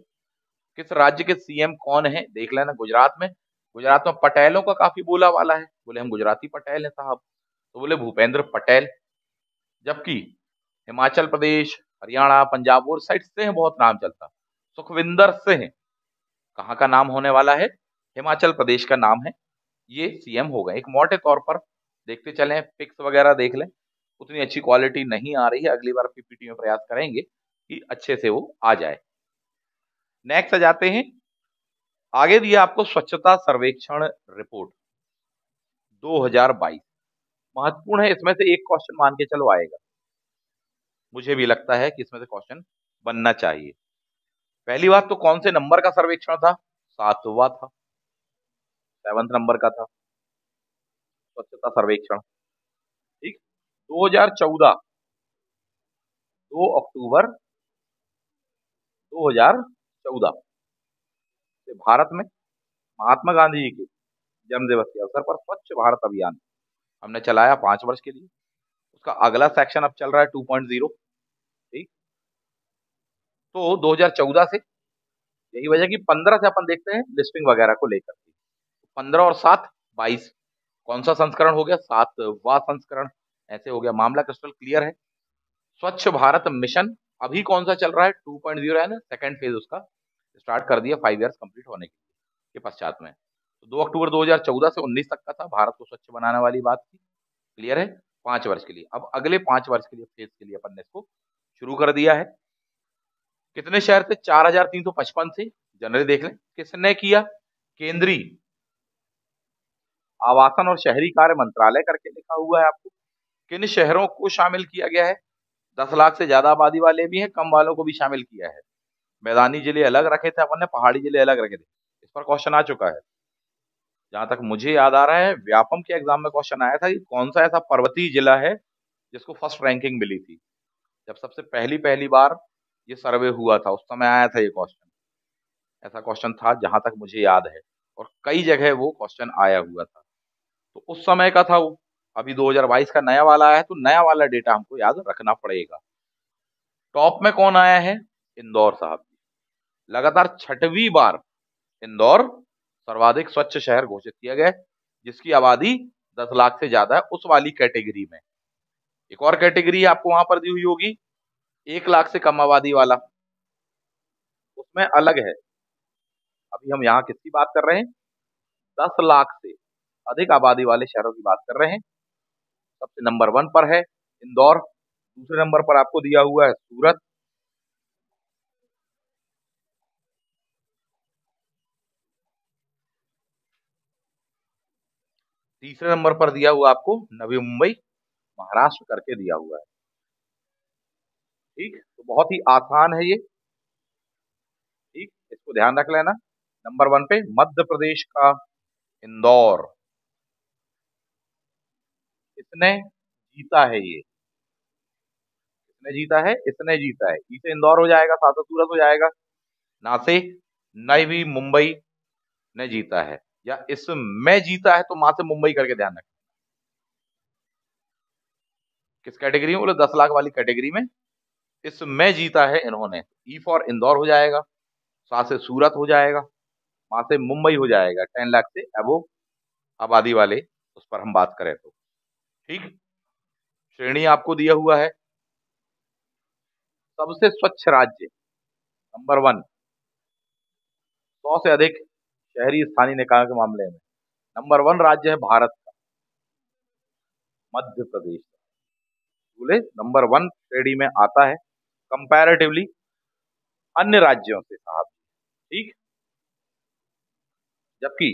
किस राज्य के सीएम कौन है देख लेना गुजरात में। गुजरात में पटेलों का काफी बोला वाला है, बोले हम गुजराती पटेल हैं साहब, तो बोले भूपेंद्र पटेल। जबकि हिमाचल प्रदेश, हरियाणा, पंजाब और साइड से बहुत नाम चलता, सुखविंदर सिंह कहाँ का नाम होने वाला है, हिमाचल प्रदेश का नाम है, ये सीएम हो गए। एक मोटे तौर पर देखते चलें, पिक्स वगैरह देख लें, उतनी अच्छी क्वालिटी नहीं आ रही है, अगली बार पीपीटी में प्रयास करेंगे कि अच्छे से वो आ जाए। नेक्स्ट आ जाते हैं, आगे दिया आपको स्वच्छता सर्वेक्षण रिपोर्ट 2022, महत्वपूर्ण है, इसमें से एक क्वेश्चन मान के चलो आएगा, मुझे भी लगता है कि इसमें से क्वेश्चन बनना चाहिए। पहली बात तो कौन से नंबर का सर्वेक्षण था, 7वां था, 7 नंबर का था स्वच्छता सर्वेक्षण, ठीक। 2014, 2 अक्टूबर 2014 से भारत में महात्मा गांधी जी के जन्म दिवस के अवसर पर स्वच्छ भारत अभियान हमने चलाया 5 वर्ष के लिए। उसका अगला सेक्शन अब चल रहा है 2.0, ठीक। तो 2014 से, यही वजह कि 15 से अपन देखते हैं लिस्टिंग वगैरह को लेकर के, 15 और 7 22, कौन सा संस्करण हो गया, 7वां संस्करण, ऐसे हो गया। मामला क्रिस्टल क्लियर है। स्वच्छ भारत मिशन अभी कौन सा चल रहा है, 2.0 है ना, सेकंड फेज उसका स्टार्ट कर दिया 5 इयर्स कंप्लीट होने के पश्चात में। तो 2 अक्टूबर 2014 से 19 तक का था, भारत को स्वच्छ बनाने वाली बात थी, क्लियर है। 5 वर्ष के लिए, अब अगले 5 वर्ष के लिए फेज के लिए अपन ने इसको शुरू कर दिया है। कितने शहर थे, 4355 से, जनरली देख लें। किसने किया, केंद्रीय आवासन और शहरी कार्य मंत्रालय करके लिखा हुआ है आपको। किन शहरों को शामिल किया गया है, 10 लाख से ज्यादा आबादी वाले भी हैं, कम वालों को भी शामिल किया है। मैदानी जिले अलग रखे थे अपन ने, पहाड़ी जिले अलग रखे थे, इस पर क्वेश्चन आ चुका है। जहां तक मुझे याद आ रहा है, व्यापम के एग्जाम में क्वेश्चन आया था कि कौन सा ऐसा पर्वतीय जिला है जिसको फर्स्ट रैंकिंग मिली थी। जब सबसे पहली पहली बार ये सर्वे हुआ था, उस समय आया था ये क्वेश्चन, ऐसा क्वेश्चन था जहां तक मुझे याद है, और कई जगह वो क्वेश्चन आया हुआ था, तो उस समय का था वो। अभी 2022 का नया वाला आया है, तो नया वाला डेटा हमको याद रखना पड़ेगा। टॉप में कौन आया है, इंदौर साहब, लगातार 6वीं बार इंदौर सर्वाधिक स्वच्छ शहर घोषित किया गया, जिसकी आबादी 10 लाख से ज्यादा है, उस वाली कैटेगरी में। एक और कैटेगरी आपको वहां पर दी हुई होगी, 1 लाख से कम आबादी वाला, उसमें अलग है। अभी हम यहाँ किसकी बात कर रहे हैं, 10 लाख से अधिक आबादी वाले शहरों की बात कर रहे हैं। सबसे नंबर 1 पर है इंदौर, दूसरे नंबर पर आपको दिया हुआ है सूरत, तीसरे नंबर पर दिया हुआ आपको नवी मुंबई, महाराष्ट्र करके दिया हुआ है। ठीक, तो बहुत ही आसान है ये। ठीक, इसको ध्यान रख लेना। नंबर 1 पे मध्य प्रदेश का इंदौर, इसने जीता है ये। इसने जीता है, इसने जीता है। ई से इंदौर हो जाएगा, सात से सूरत हो जाएगा, ना से नई मुंबई ने जीता है, या इसमें जीता है तो मां से मुंबई करके ध्यान रखें। किस कैटेगरी में बोले? 10 लाख वाली कैटेगरी में इसमें जीता है इन्होंने। ई फॉर इंदौर हो जाएगा, सात से सूरत हो जाएगा, वहां से मुंबई हो जाएगा 10 लाख से अबो आबादी वाले, उस पर हम बात करें तो। ठीक, श्रेणी आपको दिया हुआ है। सबसे स्वच्छ राज्य नंबर 1, 100 से अधिक शहरी स्थानीय निकायों के मामले में नंबर 1 राज्य है भारत का मध्य प्रदेश। बोले नंबर 1 श्रेणी में आता है कंपैरेटिवली अन्य राज्यों से साहब। ठीक, जबकि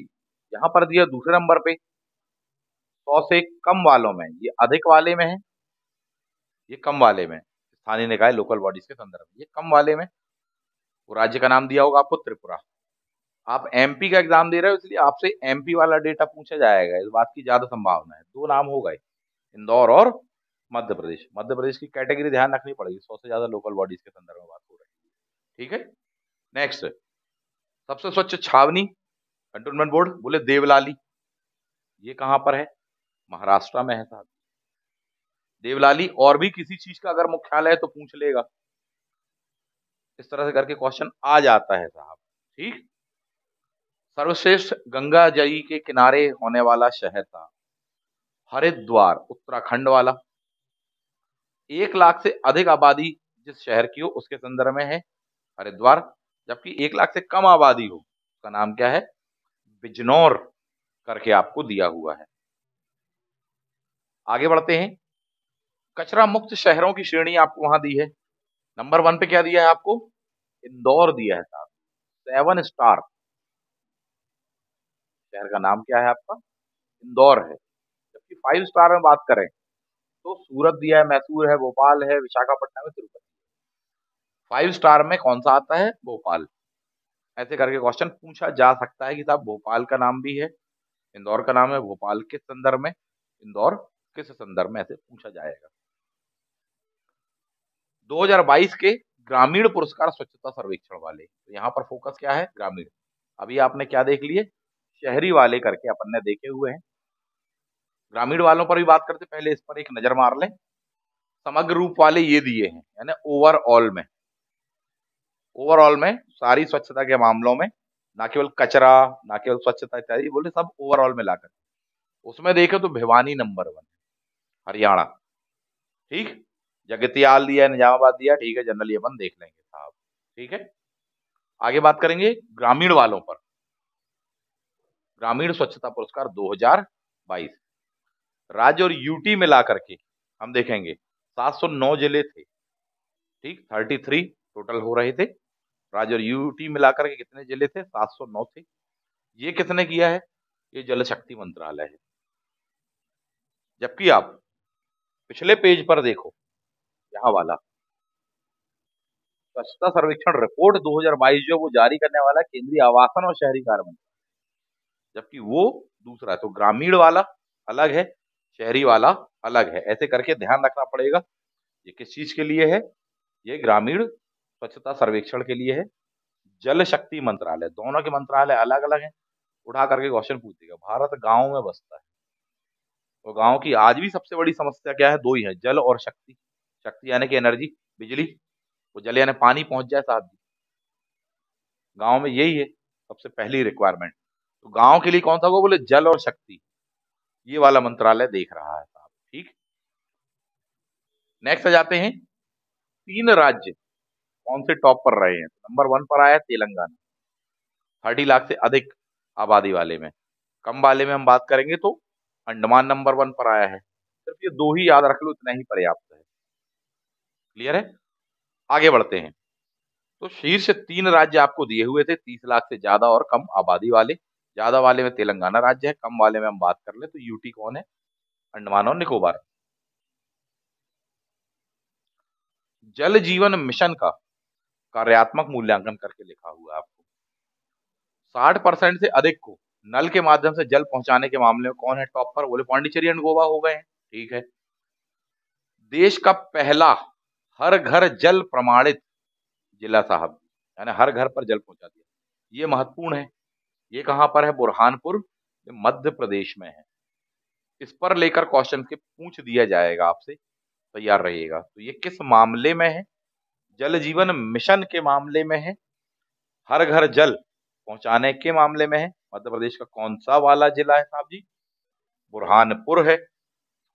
यहां पर दिया दूसरे नंबर पे 100 से कम वालों में, ये अधिक वाले में है, ये कम वाले में, स्थानीय निकाय लोकल बॉडीज के संदर्भ में ये कम वाले में। वो राज्य का नाम दिया होगा आपको त्रिपुरा। आप एमपी का एग्जाम दे रहे हो, इसलिए आपसे एमपी वाला डेटा पूछा जाएगा, इस बात की ज्यादा संभावना है। दो नाम हो गए, इंदौर और मध्य प्रदेश। मध्य प्रदेश की कैटेगरी ध्यान रखनी पड़ेगी, 100 से ज्यादा लोकल बॉडीज के संदर्भ में बात हो रही है। ठीक है, नेक्स्ट, सबसे स्वच्छ छावनी कंटोनमेंट बोर्ड, बोले देवलाली। ये कहां पर है? महाराष्ट्र में है साहब देवलाली। और भी किसी चीज का अगर मुख्यालय है तो पूछ लेगा, इस तरह से करके क्वेश्चन आ जाता है साहब। ठीक, सर्वश्रेष्ठ गंगा जई के किनारे होने वाला शहर था हरिद्वार, उत्तराखंड वाला। 1 लाख से अधिक आबादी जिस शहर की हो उसके संदर्भ में है हरिद्वार, जबकि 1 लाख से कम आबादी हो उसका नाम क्या है? बिजनौर करके आपको दिया हुआ है। आगे बढ़ते हैं, कचरा मुक्त शहरों की श्रेणी आपको वहां दी है। नंबर 1 पे क्या दिया है आपको? इंदौर दिया है साहब, 7 स्टार। शहर का नाम क्या है आपका? इंदौर है। जबकि 5 स्टार में बात करें तो सूरत दिया है, मैसूर है, भोपाल है, विशाखापट्टनम है, तिरुपति। 5 स्टार में कौन सा आता है? भोपाल। ऐसे करके क्वेश्चन पूछा जा सकता है कि साहब भोपाल का नाम भी है, इंदौर का नाम है, भोपाल किस संदर्भ में, इंदौर किस संदर्भ में, ऐसे पूछा जाएगा। 2022 के ग्रामीण पुरस्कार स्वच्छता सर्वेक्षण वाले, तो यहाँ पर फोकस क्या है? ग्रामीण। अभी आपने क्या देख लिए? शहरी वाले करके अपन ने देखे हुए हैं। ग्रामीण वालों पर भी बात करते, पहले इस पर एक नजर मार लें। समग्र रूप वाले ये दिए हैं, यानी ओवरऑल में सारी स्वच्छता के मामलों में, ना केवल कचरा, ना केवल स्वच्छता इत्यादि, बोले सब ओवरऑल में लाकर। उसमें देखे तो भिवानी नंबर 1 हरियाणा। ठीक, जगतियाल दिया, निजामाबाद दिया, ठीक है, जनरली अपन देख लेंगे साहब। ठीक है, आगे बात करेंगे ग्रामीण वालों पर। ग्रामीण स्वच्छता पुरस्कार 2022 राज्य और यूटी मिला करके हम देखेंगे 709 जिले थे। ठीक, 33 टोटल हो रहे थे। राज्य और यूटी मिलाकर के कितने जिले थे? 709 थे। ये किसने किया है? ये जल शक्ति मंत्रालय है। जबकि आप पिछले पेज पर देखो, यहाँ वाला स्वच्छता सर्वेक्षण रिपोर्ट 2022 जो वो जारी करने वाला है केंद्रीय आवासन और शहरी कार्य मंत्रालय, जबकि वो दूसरा है। तो ग्रामीण वाला अलग है, शहरी वाला अलग है, ऐसे करके ध्यान रखना पड़ेगा। ये किस चीज के लिए है? ये ग्रामीण स्वच्छता सर्वेक्षण के लिए है। जल शक्ति मंत्रालय, दोनों के मंत्रालय अलग अलग हैं। उठा करके क्वेश्चन पूछेगा, भारत गांव में बसता है, तो गांव की आज भी सबसे बड़ी समस्या क्या है? दो ही है, जल और शक्ति। शक्ति यानी कि एनर्जी, बिजली, वो जल यानी पानी पहुंच जाए साहब जी। गांव में यही है सबसे पहली रिक्वायरमेंट। तो गांव के लिए कौन सा होगा? बोले जल और शक्ति, ये वाला मंत्रालय देख रहा है साहब। ठीक, नेक्स्ट आ जाते हैं, 3 राज्य कौन से टॉप पर रहे हैं। नंबर 1 पर आया तेलंगाना, 30 लाख से अधिक आबादी वाले में। कम वाले में हम बात करेंगे तो अंडमान नंबर 1 पर आया है। सिर्फ ये दो ही याद रख लो, इतना ही पर्याप्त है। क्लियर है, आगे बढ़ते हैं। तो शीर्ष 3 राज्य आपको दिए हुए थे 30 लाख से ज्यादा और कम आबादी वाले। ज्यादा वाले में तेलंगाना राज्य है, कम वाले में हम बात कर ले तो यूटी कौन है, अंडमान और निकोबार। जल जीवन मिशन का कार्यात्मक मूल्यांकन करके लिखा हुआ है आपको। 60% से अधिक को नल के माध्यम से जल पहुंचाने के मामले में कौन है टॉप पर, बोले पांडिचेरी एंड गोवा हो गए हैं। ठीक है। देश का पहला हर घर जल प्रमाणित जिला साहब, यानी हर घर पर जल पहुंचा दिया, ये महत्वपूर्ण है। ये कहां पर है, बुरहानपुर, मध्य प्रदेश में है। इस पर लेकर क्वेश्चन के पूछ दिया जाएगा आपसे, तैयार रहिएगा। तो ये किस मामले में है, जल जीवन मिशन के मामले में है, हर घर जल पहुंचाने के मामले में है। मध्य प्रदेश का कौन सा वाला जिला है साहब जी, बुरहानपुर है।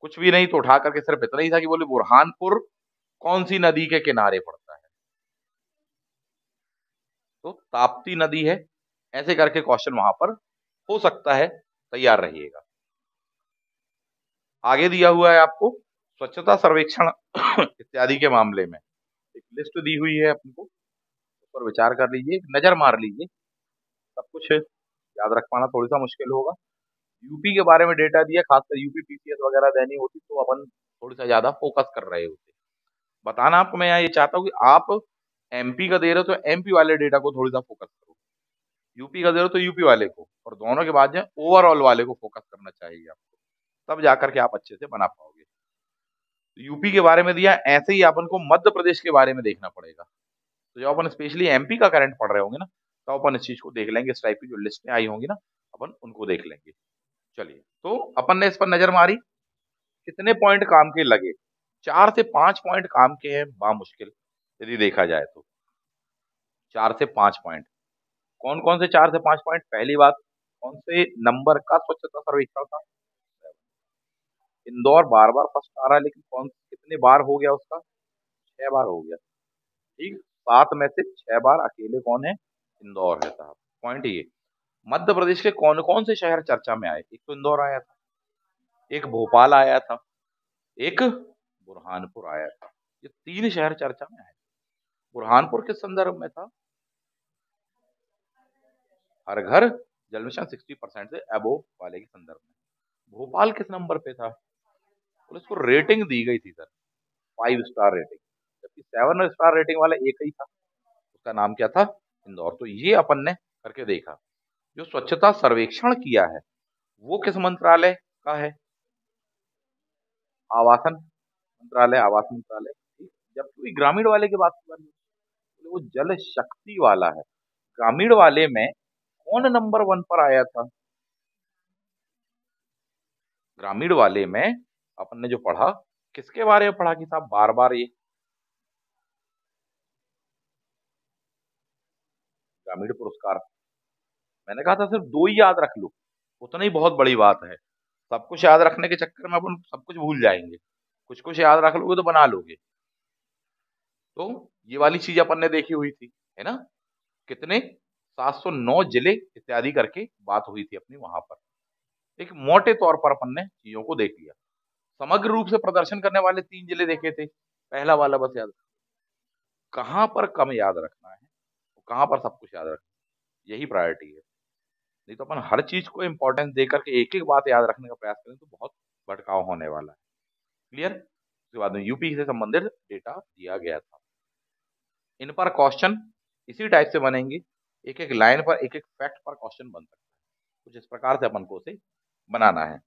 कुछ भी नहीं तो उठा करके सिर्फ इतना ही था कि बोले बुरहानपुर कौन सी नदी के किनारे पड़ता है, तो ताप्ती नदी है। ऐसे करके क्वेश्चन वहां पर हो सकता है, तैयार रहिएगा। आगे दिया हुआ है आपको स्वच्छता सर्वेक्षण इत्यादि के मामले में एक लिस्ट दी हुई है, अपने को उस पर विचार कर लीजिए, नजर मार लीजिए। सब कुछ याद रख पाना थोड़ी सा मुश्किल होगा। यूपी के बारे में डेटा दिया, खासकर यूपी पीसीएस वगैरह देनी होती तो अपन थोड़ी सा ज्यादा फोकस कर रहे होते। बताना आपको मैं यहाँ ये चाहता हूँ कि आप एमपी का दे रहे हो तो एमपी वाले डेटा को थोड़ी सा फोकस करो, यूपी का दे रहे हो तो यूपी वाले को, और दोनों के बाद जो ओवरऑल वाले को फोकस करना चाहिए आपको, तब जाकर के आप अच्छे से बना पाओगे। तो यूपी के बारे में दिया, ऐसे ही अपन को मध्य प्रदेश के बारे में देखना पड़ेगा। तो जब अपन स्पेशली एमपी का करंट पढ़ रहे होंगे ना, तो अपन इस चीज को देख लेंगे, इस टाइप की जो लिस्टें आई होंगी ना, अपन उनको देख लेंगे। चलिए, तो अपन ने इस पर नजर मारी, कितने पॉइंट काम के लगे, 4 से 5 पॉइंट काम के हैं बामुश्किल, यदि देखा जाए तो 4 से 5 पॉइंट। कौन कौन से 4 से 5 पॉइंट, पहली बात, कौन से नंबर का स्वच्छता सर्वेक्षण था, इंदौर बार बार फर्स्ट आ रहा है, लेकिन कौन कितने बार हो गया उसका, 6 बार हो गया। ठीक, 7 में से 6 बार अकेले कौन है, इंदौर है साहब। पॉइंट ये, मध्य प्रदेश के कौन कौन से शहर चर्चा में आए, एक तो इंदौर आया था, एक भोपाल आया था, एक बुरहानपुर आया था। ये 3 शहर चर्चा में आए। बुरहानपुर किस संदर्भ में था, हर घर जल मिशन 60% से अबोव वाले के संदर्भ में। भोपाल किस नंबर पे था, तो इसको रेटिंग दी गई थी सर, 5 स्टार रेटिंग, जबकि 7 स्टार रेटिंग वाला एक ही था, उसका नाम क्या था, इंदौर। तो ये अपन ने करके देखा। जो स्वच्छता सर्वेक्षण किया है वो किस मंत्रालय का है, आवासन मंत्रालय, आवास मंत्रालय। ठीक? जबकि ग्रामीण वाले की बात कर रही है, वो जल शक्ति वाला है। ग्रामीण वाले में कौन नंबर 1 पर आया था, ग्रामीण वाले में अपन ने जो पढ़ा, किसके बारे में पढ़ा कि साहब बार बार ये ग्रामीण पुरस्कार, मैंने कहा था सिर्फ 2 ही याद रख लो, उतना ही बहुत बड़ी बात है। सब कुछ याद रखने के चक्कर में अपन सब कुछ भूल जाएंगे, कुछ कुछ याद रख लोगे तो बना लोगे। तो ये वाली चीज अपन ने देखी हुई थी, है ना, कितने 709 जिले इत्यादि करके बात हुई थी अपनी वहां पर। एक मोटे तौर पर अपन ने चीजों को देख लिया। समग्र रूप से प्रदर्शन करने वाले 3 जिले देखे थे, पहला वाला बस याद, कहां पर कम याद रखना है, कहां पर सब कुछ याद रखना है, यही प्रायोरिटी है। नहीं तो अपन हर चीज को इंपॉर्टेंस देकर के एक एक बात याद रखने का प्रयास करें तो बहुत भटकाव होने वाला है। क्लियर। उसके बाद में यूपी से संबंधित डेटा दिया गया था। इन पर क्वेश्चन इसी टाइप से बनेंगे, एक एक लाइन पर एक एक फैक्ट पर क्वेश्चन बन सकता है, कुछ इस प्रकार से अपन को उसे बनाना है।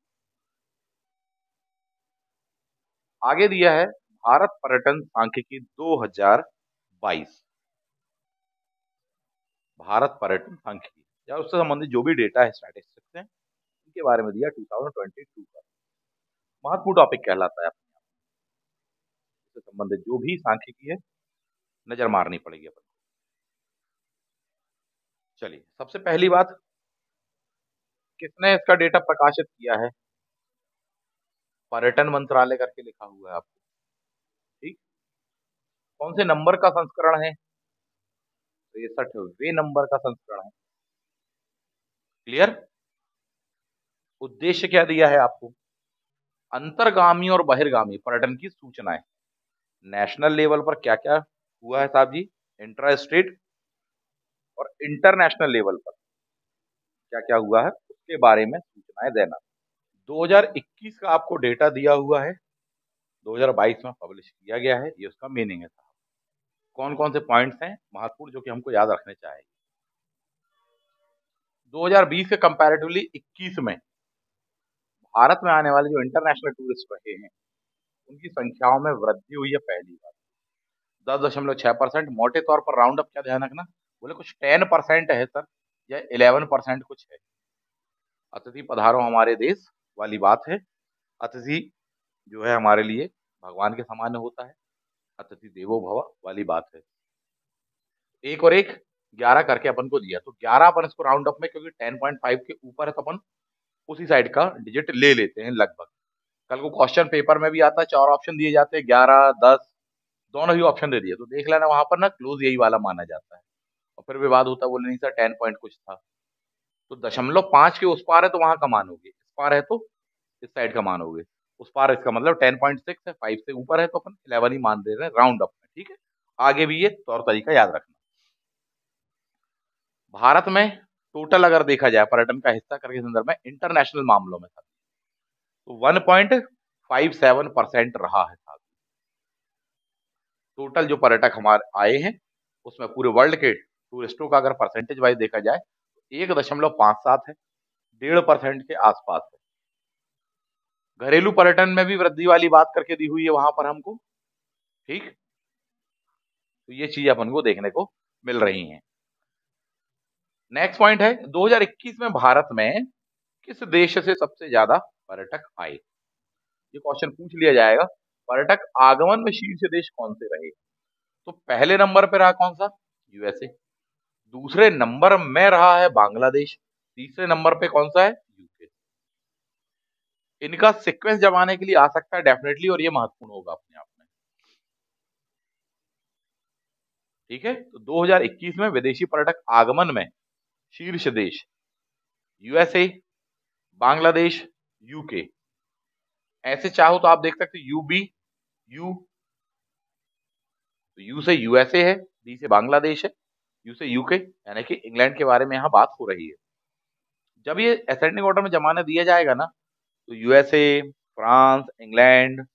आगे दिया है भारत पर्यटन सांख्यिकी 2022, भारत पर्यटन सांख्यिकी या उससे संबंधित जो भी डेटा है, स्टैटिस्टिक्स है, इनके बारे में दिया 2022 का। महत्वपूर्ण टॉपिक कहलाता है, अपने इससे संबंधित जो भी सांख्यिकी है नजर मारनी पड़ेगी अपन को। चलिए, सबसे पहली बात, किसने इसका डेटा प्रकाशित किया है, पर्यटन मंत्रालय करके लिखा हुआ है आपको। ठीक, कौन से नंबर का संस्करण है, 63वें नंबर का संस्करण है। क्लियर। उद्देश्य क्या दिया है आपको, अंतर्गामी और बहिर्गामी पर्यटन की सूचनाएं, नेशनल लेवल पर क्या क्या हुआ है साहब जी, इंट्रा स्टेट और इंटरनेशनल लेवल पर क्या क्या हुआ है उसके बारे में सूचनाएं देना। 2021 का आपको डेटा दिया हुआ है, 2022 में पब्लिश किया गया है, ये उसका मीनिंग है साहब। कौन कौन से पॉइंट्स हैं महत्वपूर्ण जो कि हमको याद रखने चाहिए। 2020 के कंपैरेटिवली 21 में भारत में आने वाले जो इंटरनेशनल टूरिस्ट रहे हैं उनकी संख्याओं में वृद्धि हुई है पहली बार 10.6%। मोटे तौर पर राउंड अप क्या ध्यान रखना, बोले कुछ 10% है सर या 11% कुछ है। अतिथि पधारो हमारे देश वाली बात है। अतिथि जो है हमारे लिए भगवान के समान होता है, अतिथि देवो भव वाली बात है। एक और एक 11 करके अपन को दिया, तो 11 अपन इसको राउंड अप में, क्योंकि 10.5 के ऊपर है तो अपन उसी साइड का डिजिट ले लेते हैं लगभग। कल को क्वेश्चन पेपर में भी आता है, 4 ऑप्शन दिए जाते हैं, 11, 10 दोनों ही ऑप्शन दे दिए, तो देख लेना वहां पर ना क्लोज यही वाला माना जाता है। और फिर विवाद होता है, बोले नहीं सर 10 पॉइंट कुछ था, तो 0.5 के उस पार है तो वहां का मानोगे, इस पार है तो इस साइड का मानोगे। उस पार इसका मतलब 10.6 है, 5 से ऊपर है तो अपन 11 ही मान दे रहे हैं राउंड अप में, ठीक है। आगे भी ये तौर तरीका याद रखना। भारत में टोटल अगर देखा जाए पर्यटन का हिस्सा करके संदर्भ में इंटरनेशनल मामलों में था तो 1.57% रहा है साहब। टोटल जो पर्यटक हमारे आए हैं उसमें पूरे वर्ल्ड के टूरिस्टों का अगर परसेंटेज वाइज देखा जाए तो 1.57 है, 1.5% के आसपास है। घरेलू पर्यटन में भी वृद्धि वाली बात करके दी हुई है वहां पर हमको, ठीक। तो ये चीज अपन को देखने को मिल रही है। नेक्स्ट पॉइंट है 2021 में भारत में किस देश से सबसे ज्यादा पर्यटक आए। ये क्वेश्चन पूछ लिया जाएगा, पर्यटक आगमन में शीर्ष देश कौन से रहे। तो पहले नंबर पे रहा कौन सा, यूएसए। दूसरे नंबर में रहा है बांग्लादेश। तीसरे नंबर पे कौन सा है, यूके। इनका सीक्वेंस जब आने के लिए आ सकता है डेफिनेटली, और ये महत्वपूर्ण होगा अपने आप में, ठीक है। तो 2021 में विदेशी पर्यटक आगमन में शीर्ष देश यूएसए, बांग्लादेश, यूके। ऐसे चाहो तो आप देख सकते यूबी, यू, तो यू से यूएसए है, डी से बांग्लादेश है, यू से यूके, यानी कि इंग्लैंड के बारे में यहाँ बात हो रही है। जब ये असेंडिंग ऑर्डर में जमाना दिया जाएगा ना तो यूएसए, फ्रांस, इंग्लैंड,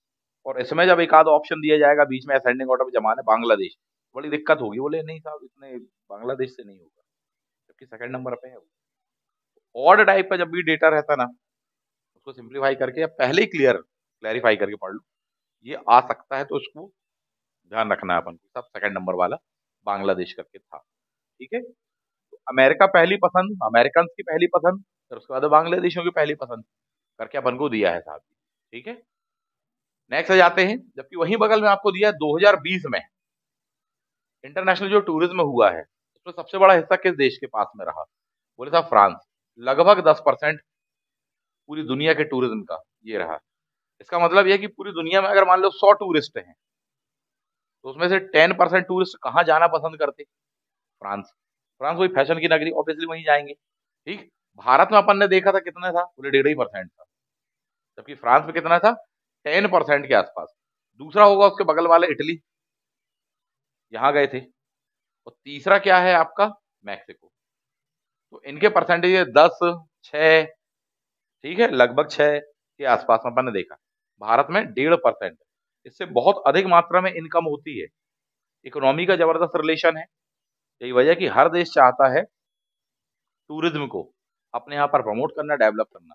और इसमें जब एक आध ऑप्शन दिया जाएगा बीच में असेंडिंग ऑर्डर में जमाना बांग्लादेश, बड़ी दिक्कत होगी। बोले नहीं साहब इतने बांग्लादेश से नहीं होगा, जबकि सेकंड नंबर पे है वो। ऑड टाइप का जब भी डेटा रहता ना उसको सिंप्लीफाई करके या पहले ही क्लैरिफाई करके पढ़ लो, ये आ सकता है तो उसको ध्यान रखना है अपन को। सब सेकंड नंबर वाला बांग्लादेश करके था, ठीक है। तो अमेरिका पहली पसंद, अमेरिकन की पहली पसंद, फिर उसके बाद बांग्लादेशियों की पहली पसंद करके अपन को दिया है साहब, ठीक है। नेक्स्ट आ जाते हैं, जबकि वहीं बगल में आपको दिया है 2020 में इंटरनेशनल जो टूरिज्म हुआ है उसमें सबसे बड़ा हिस्सा किस देश के पास में रहा। बोले साहब फ्रांस, लगभग 10% पूरी दुनिया के टूरिज्म का ये रहा। इसका मतलब यह कि पूरी दुनिया में अगर मान लो 100 टूरिस्ट हैं तो उसमें से 10% टूरिस्ट कहाँ जाना पसंद करते, फ्रांस। फ्रांस वही फैशन की नगरी, ऑब्वियसली वहीं जाएंगे, ठीक। भारत में अपन ने देखा था कितना था, बोले 1.5% था, जबकि फ्रांस में कितना था, 10% के आसपास। दूसरा होगा उसके बगल वाले इटली, यहाँ गए थे। और तीसरा क्या है आपका, मैक्सिको। तो इनके परसेंटेज 10, 6, ठीक है, लगभग 6 के आसपास में अपन ने देखा। भारत में 1.5%, इससे बहुत अधिक मात्रा में इनकम होती है। इकोनॉमी का जबरदस्त रिलेशन है। यही वजह कि हर देश चाहता है टूरिज्म को अपने यहाँ पर प्रमोट करना, डेवलप करना।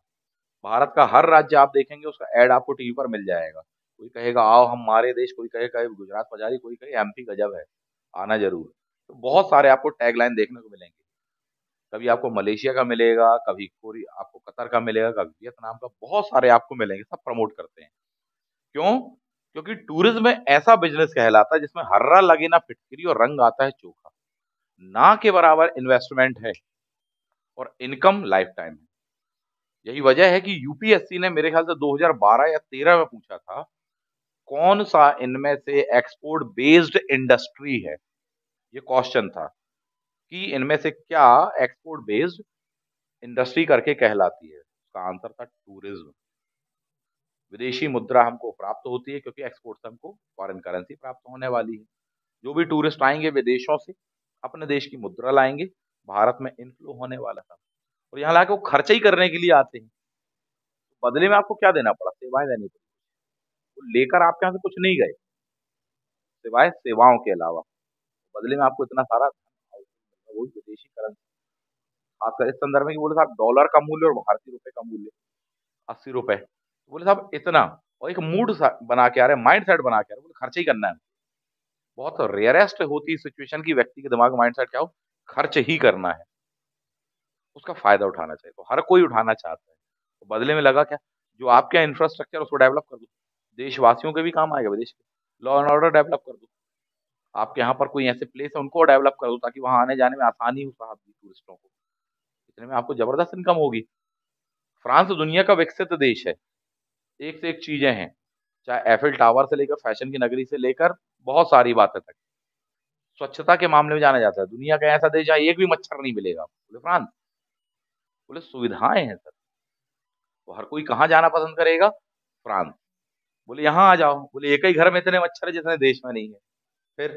भारत का हर राज्य आप देखेंगे उसका ऐड आपको टीवी पर मिल जाएगा। कोई कहेगा आओ हमारे देश, कोई कहेगा गुजरात पधारी, कोई कहे एमपी गजब है, आना जरूर। तो बहुत सारे आपको टैगलाइन देखने को मिलेंगे। कभी आपको मलेशिया का मिलेगा, कभी आपको कतर का मिलेगा, कभी वियतनाम का, बहुत सारे आपको मिलेंगे, सब प्रमोट करते हैं। क्यों, क्योंकि टूरिज्म में ऐसा बिजनेस कहलाता है जिसमें हर्रा लगे ना फिटकरी और रंग आता है चोखा। ना के बराबर इन्वेस्टमेंट है और इनकम लाइफ टाइम है। यही वजह है कि यूपीएससी ने मेरे ख्याल से 2012 या 13 में पूछा था कौन सा इनमें से एक्सपोर्ट बेस्ड इंडस्ट्री है। ये क्वेश्चन था कि इनमें से क्या एक्सपोर्ट बेस्ड इंडस्ट्री करके कहलाती है। उसका आंसर था टूरिज्म। विदेशी मुद्रा हमको प्राप्त होती है क्योंकि एक्सपोर्ट से हमको फॉरेन करेंसी प्राप्त होने वाली है। जो भी टूरिस्ट आएंगे विदेशों से अपने देश की मुद्रा लाएंगे, भारत में इनफ्लो होने वाला था। और यहाँ लाके वो खर्चा ही करने के लिए आते हैं। बदले में आपको क्या देना पड़ा? सेवाएं देनी पड़ी। वो लेकर आपके यहाँ से कुछ नहीं गए, सिवाय सेवाओं के अलावा। बदले में आपको इतना सारा वो विदेशी करेंसी, खासकर इस संदर्भ में कि बोले साहब डॉलर का मूल्य और भारतीय रुपए का मूल्य 80 रुपए। बोले साहब इतना, और एक मूड बना के आ रहे हैं, माइंड सेट बना के आ रहे हैं, बोले खर्च ही करना है। बहुत रेयरेस्ट होती है सिचुएशन की व्यक्ति के दिमाग माइंड सेट क्या हो, खर्च ही करना है, उसका फायदा उठाना चाहिए। तो हर कोई उठाना चाहता है। तो बदले में लगा क्या, जो आपके यहाँ इंफ्रास्ट्रक्चर उसको डेवलप कर दो, देशवासियों के भी काम आएगा, विदेश के लॉ एंड ऑर्डर डेवलप कर दो। आपके यहाँ पर कोई ऐसे प्लेस है उनको डेवलप कर दो, ताकि वहां आने जाने में आसानी हो साहब जी टूरिस्टों को। इतने में आपको जबरदस्त इनकम होगी। फ्रांस दुनिया का विकसित देश है, एक से एक चीजें हैं, चाहे एफिल टावर से लेकर फैशन की नगरी से लेकर बहुत सारी बातें तक। स्वच्छता के मामले में जाना जाता है, दुनिया का ऐसा देश जहाँ एक भी मच्छर नहीं मिलेगा। बोले फ्रांस, बोले सुविधाएं हैं सर। तो हर कोई कहाँ जाना पसंद करेगा? फ्रांस। बोले यहाँ आ जाओ, बोले एक ही घर में इतने मच्छर है जितने देश में नहीं है, फिर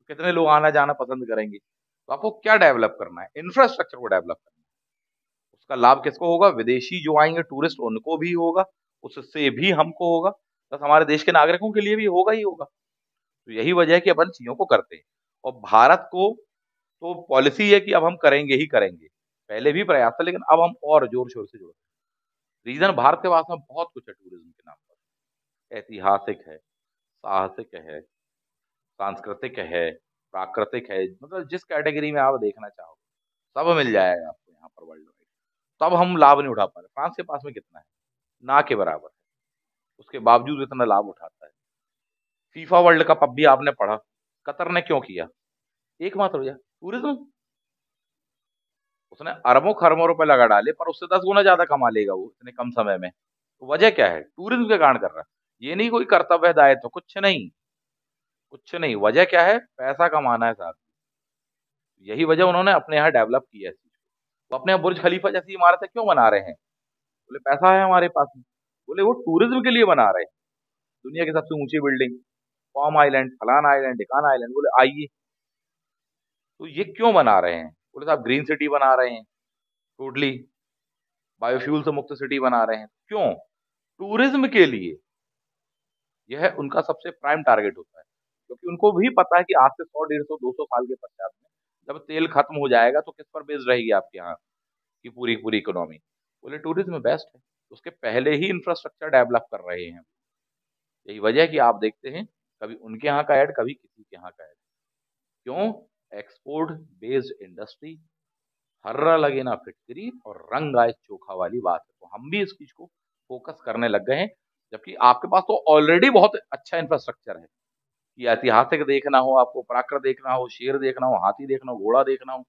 कितने लोग आना जाना पसंद करेंगे? तो आपको क्या डेवलप करना है? इंफ्रास्ट्रक्चर को डेवलप करना है। उसका लाभ किसको होगा? विदेशी जो आएंगे टूरिस्ट उनको भी होगा, उससे भी हमको होगा, बस हमारे देश के नागरिकों के लिए भी होगा ही होगा। तो यही वजह है कि अपन चीजों को करते हैं। और भारत को तो पॉलिसी है कि अब हम करेंगे ही करेंगे। पहले भी प्रयास था, लेकिन अब हम और जोर शोर से जुड़े। रीजन, भारत के पास में बहुत कुछ है टूरिज्म के नाम पर। ऐतिहासिक है, साहसिक है, सांस्कृतिक है, प्राकृतिक है, मतलब जिस कैटेगरी में आप देखना चाहो सब मिल जाएगा आपको यहाँ पर वर्ल्ड वाइड। तब हम लाभ नहीं उठा पा रहे। फ्रांस के पास में कितना है? ना के बराबर है, उसके बावजूद इतना लाभ उठाता है। फीफा वर्ल्ड कप अब भी आपने पढ़ा, कतर ने क्यों किया? एकमात्र वजह टूरिज्म। उसने अरबों खरबों रुपए लगा डाले, पर उससे 10 गुना ज्यादा कमा लेगा वो इतने कम समय में। तो वजह क्या है? टूरिज्म के कारण कर रहा है। ये नहीं कोई कर्तव्य दायित्व, कुछ नहीं, कुछ नहीं। वजह क्या है? पैसा कमाना है साहब। यही वजह उन्होंने अपने यहाँ डेवलप की है। वो अपने यहाँ बुर्ज खलीफा जैसी इमारतें क्यों बना रहे हैं? बोले पैसा है हमारे पास में। बोले वो टूरिज्म के लिए बना रहे हैं। दुनिया की सबसे ऊंची बिल्डिंग, पॉम आइलैंड, फलाना आइलैंड, ढिकाना आइलैंड, बोले आइए। तो ये क्यों बना रहे हैं? बोले साहब ग्रीन सिटी बना रहे हैं, टोटली बायोफ्यूल से मुक्त सिटी बना रहे हैं। क्यों? टूरिज्म के लिए। यह उनका सबसे प्राइम टारगेट होता है, क्योंकि उनको भी पता है कि आज से 100, 150, 200 साल के पश्चात में जब तेल खत्म हो जाएगा तो किस पर बेस्ड रहेगी आपके यहाँ की पूरी पूरी इकोनॉमी। बोले टूरिज्म बेस्ट है, उसके पहले ही इंफ्रास्ट्रक्चर डेवलप कर रहे हैं। यही वजह है कि आप देखते हैं कभी उनके यहाँ का ऐड, कभी किसी के यहाँ का ऐड। क्यों? एक्सपोर्ट बेस्ड इंडस्ट्री, हर्रा लगे ना फिटकरी और रंग आए चोखा वाली बात है। तो हम भी इस चीज को फोकस करने लग गए हैं, जबकि आपके पास तो ऑलरेडी बहुत अच्छा इंफ्रास्ट्रक्चर है कि ऐतिहासिक देखना हो, आपको प्राकृत देखना हो, शेर देखना हो, हाथी देखना हो, घोड़ा देखना हो,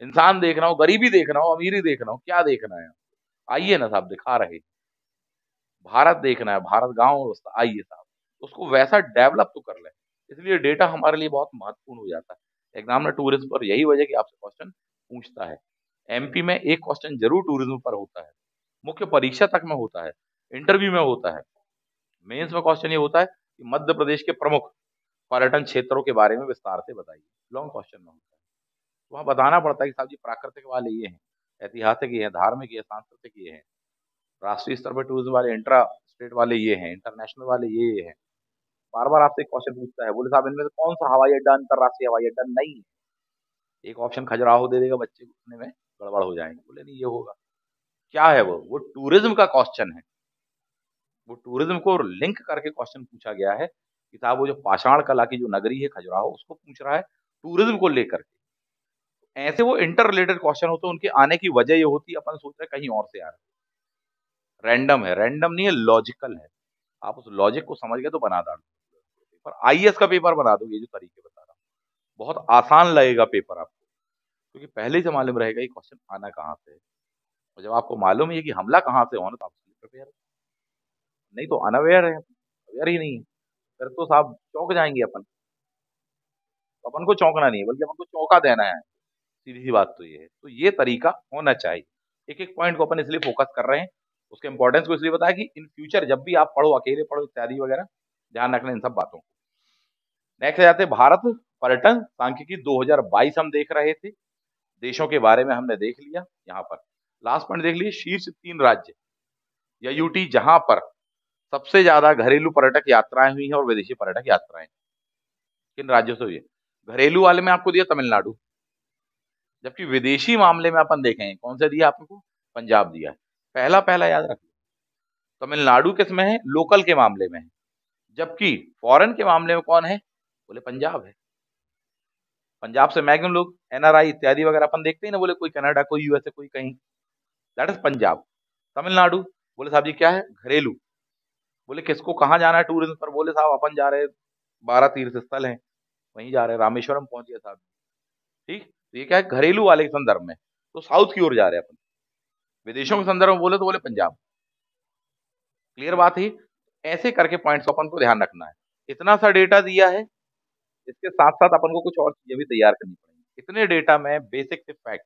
इंसान देखना हो, गरीबी देखना हो, अमीरी देखना हो, क्या देखना है? आइए ना साहब, दिखा रहे हैं। भारत देखना है, भारत गांव व्यवस्था, आइए साहब, उसको वैसा डेवलप तो कर लें। इसलिए डेटा हमारे लिए बहुत महत्वपूर्ण हो जाता है एग्जाम में टूरिज्म पर। यही वजह कि आपसे क्वेश्चन पूछता है। एमपी में एक क्वेश्चन जरूर टूरिज्म पर होता है, मुख्य परीक्षा तक में होता है, इंटरव्यू में होता है, मेंस में क्वेश्चन ये होता है कि मध्य प्रदेश के प्रमुख पर्यटन क्षेत्रों के बारे में विस्तार से बताइए। लॉन्ग क्वेश्चन में होता है। तो वहाँ बताना पड़ता है कि साहब जी प्राकृतिक वाले ये हैं, ऐतिहासिक ये हैं, धार्मिक ये, सांस्कृतिक ये हैं, राष्ट्रीय स्तर पर टूरिज्म वाले, इंट्रा स्टेट वाले ये हैं, इंटरनेशनल वाले ये हैं। बार बार आपसे एक क्वेश्चन पूछता है, बोले साहब इनमें से कौन सा हवाई अड्डा अंतरराष्ट्रीय हवाई अड्डा नहीं है? एक ऑप्शन खजुराहो दे देगा, बच्चे को उठने में गड़बड़ हो जाएंगे। बोले नहीं ये होगा। क्या है वो टूरिज्म का क्वेश्चन है। वो टूरिज्म को लिंक करके क्वेश्चन पूछा गया है कि साहब वो जो पाषाण कला की जो नगरी है खजुराहो, उसको पूछ रहा है टूरिज्म को लेकर के। ऐसे वो इंटर रिलेटेड क्वेश्चन होते हैं, उनके आने की वजह ये होती है अपन सोच रहे हैं कहीं और से आ रहा है। रैंडम है, रैंडम नहीं है, लॉजिकल है। आप उस लॉजिक को समझ गए तो बना डालो पेपर। आईएएस का पेपर बना दो, ये जो तरीके बता रहा हूँ, बहुत आसान लगेगा पेपर आपको, क्योंकि पहले ही से मालूम रहेगा ये क्वेश्चन आना कहाँ से है। और जब आपको मालूम है कि हमला कहाँ से होना, तो आप प्रिपेयर। नहीं तो अनअवेयर है, अवेयर ही नहीं है, फिर तो साहब चौंक जाएंगे अपन। तो अपन को चौंकना नहीं है, बल्कि अपन को चौंका देना है। सीधी सी बात तो ये है। तो ये तरीका होना चाहिए। एक एक पॉइंट को अपन इसलिए फोकस कर रहे हैं, उसके इंपॉर्टेंस को इसलिए बताया कि इन फ्यूचर जब भी आप पढ़ो, अकेले पढ़ो इत्यादि वगैरह, ध्यान रखना इन सब बातों को। नेक्स्ट जाते हैं भारत पर्यटन सांख्यिकी 2022 हम देख रहे थे। देशों के बारे में हमने देख लिया यहाँ पर। लास्ट पॉइंट देख लीजिए, शीर्ष 3 राज्य या यूटी जहां पर सबसे ज्यादा घरेलू पर्यटक यात्राएं हुई हैं और विदेशी पर्यटक यात्राएं, किन राज्यों से हुई है? घरेलू वाले में आपको दिया तमिलनाडु, जबकि विदेशी मामले में अपन देखें कौन सा दिया आपको? पंजाब दिया है। पहला पहला याद रखिए, तमिलनाडु किसमें है? लोकल के मामले में है, जबकि फॉरेन के मामले में कौन है? बोले पंजाब है। पंजाब से मैक्सिमम लोग एनआरआई इत्यादि वगैरह अपन देखते हैं ना, बोले कोई कनाडा, कोई यूएसए, कोई कहीं, दैट इज पंजाब। तमिलनाडु बोले साहब जी क्या है? घरेलू। बोले किसको कहाँ जाना है टूरिज्म पर? बोले साहब अपन जा रहे 12 तीर्थ स्थल हैं, वहीं जा रहे हैं, रामेश्वरम पहुंचे साहब। ठीक, तो ये क्या है? घरेलू वाले के संदर्भ में, तो साउथ की ओर जा रहे हैं अपन। विदेशों के संदर्भ में बोले तो बोले पंजाब। क्लियर बात है? ऐसे करके पॉइंट्स अपन को ध्यान रखना है। इतना सा डेटा दिया है, इसके साथ साथ अपन को कुछ और चीजें भी तैयार करनी पड़ेंगी। इतने डेटा में बेसिक से फैक्ट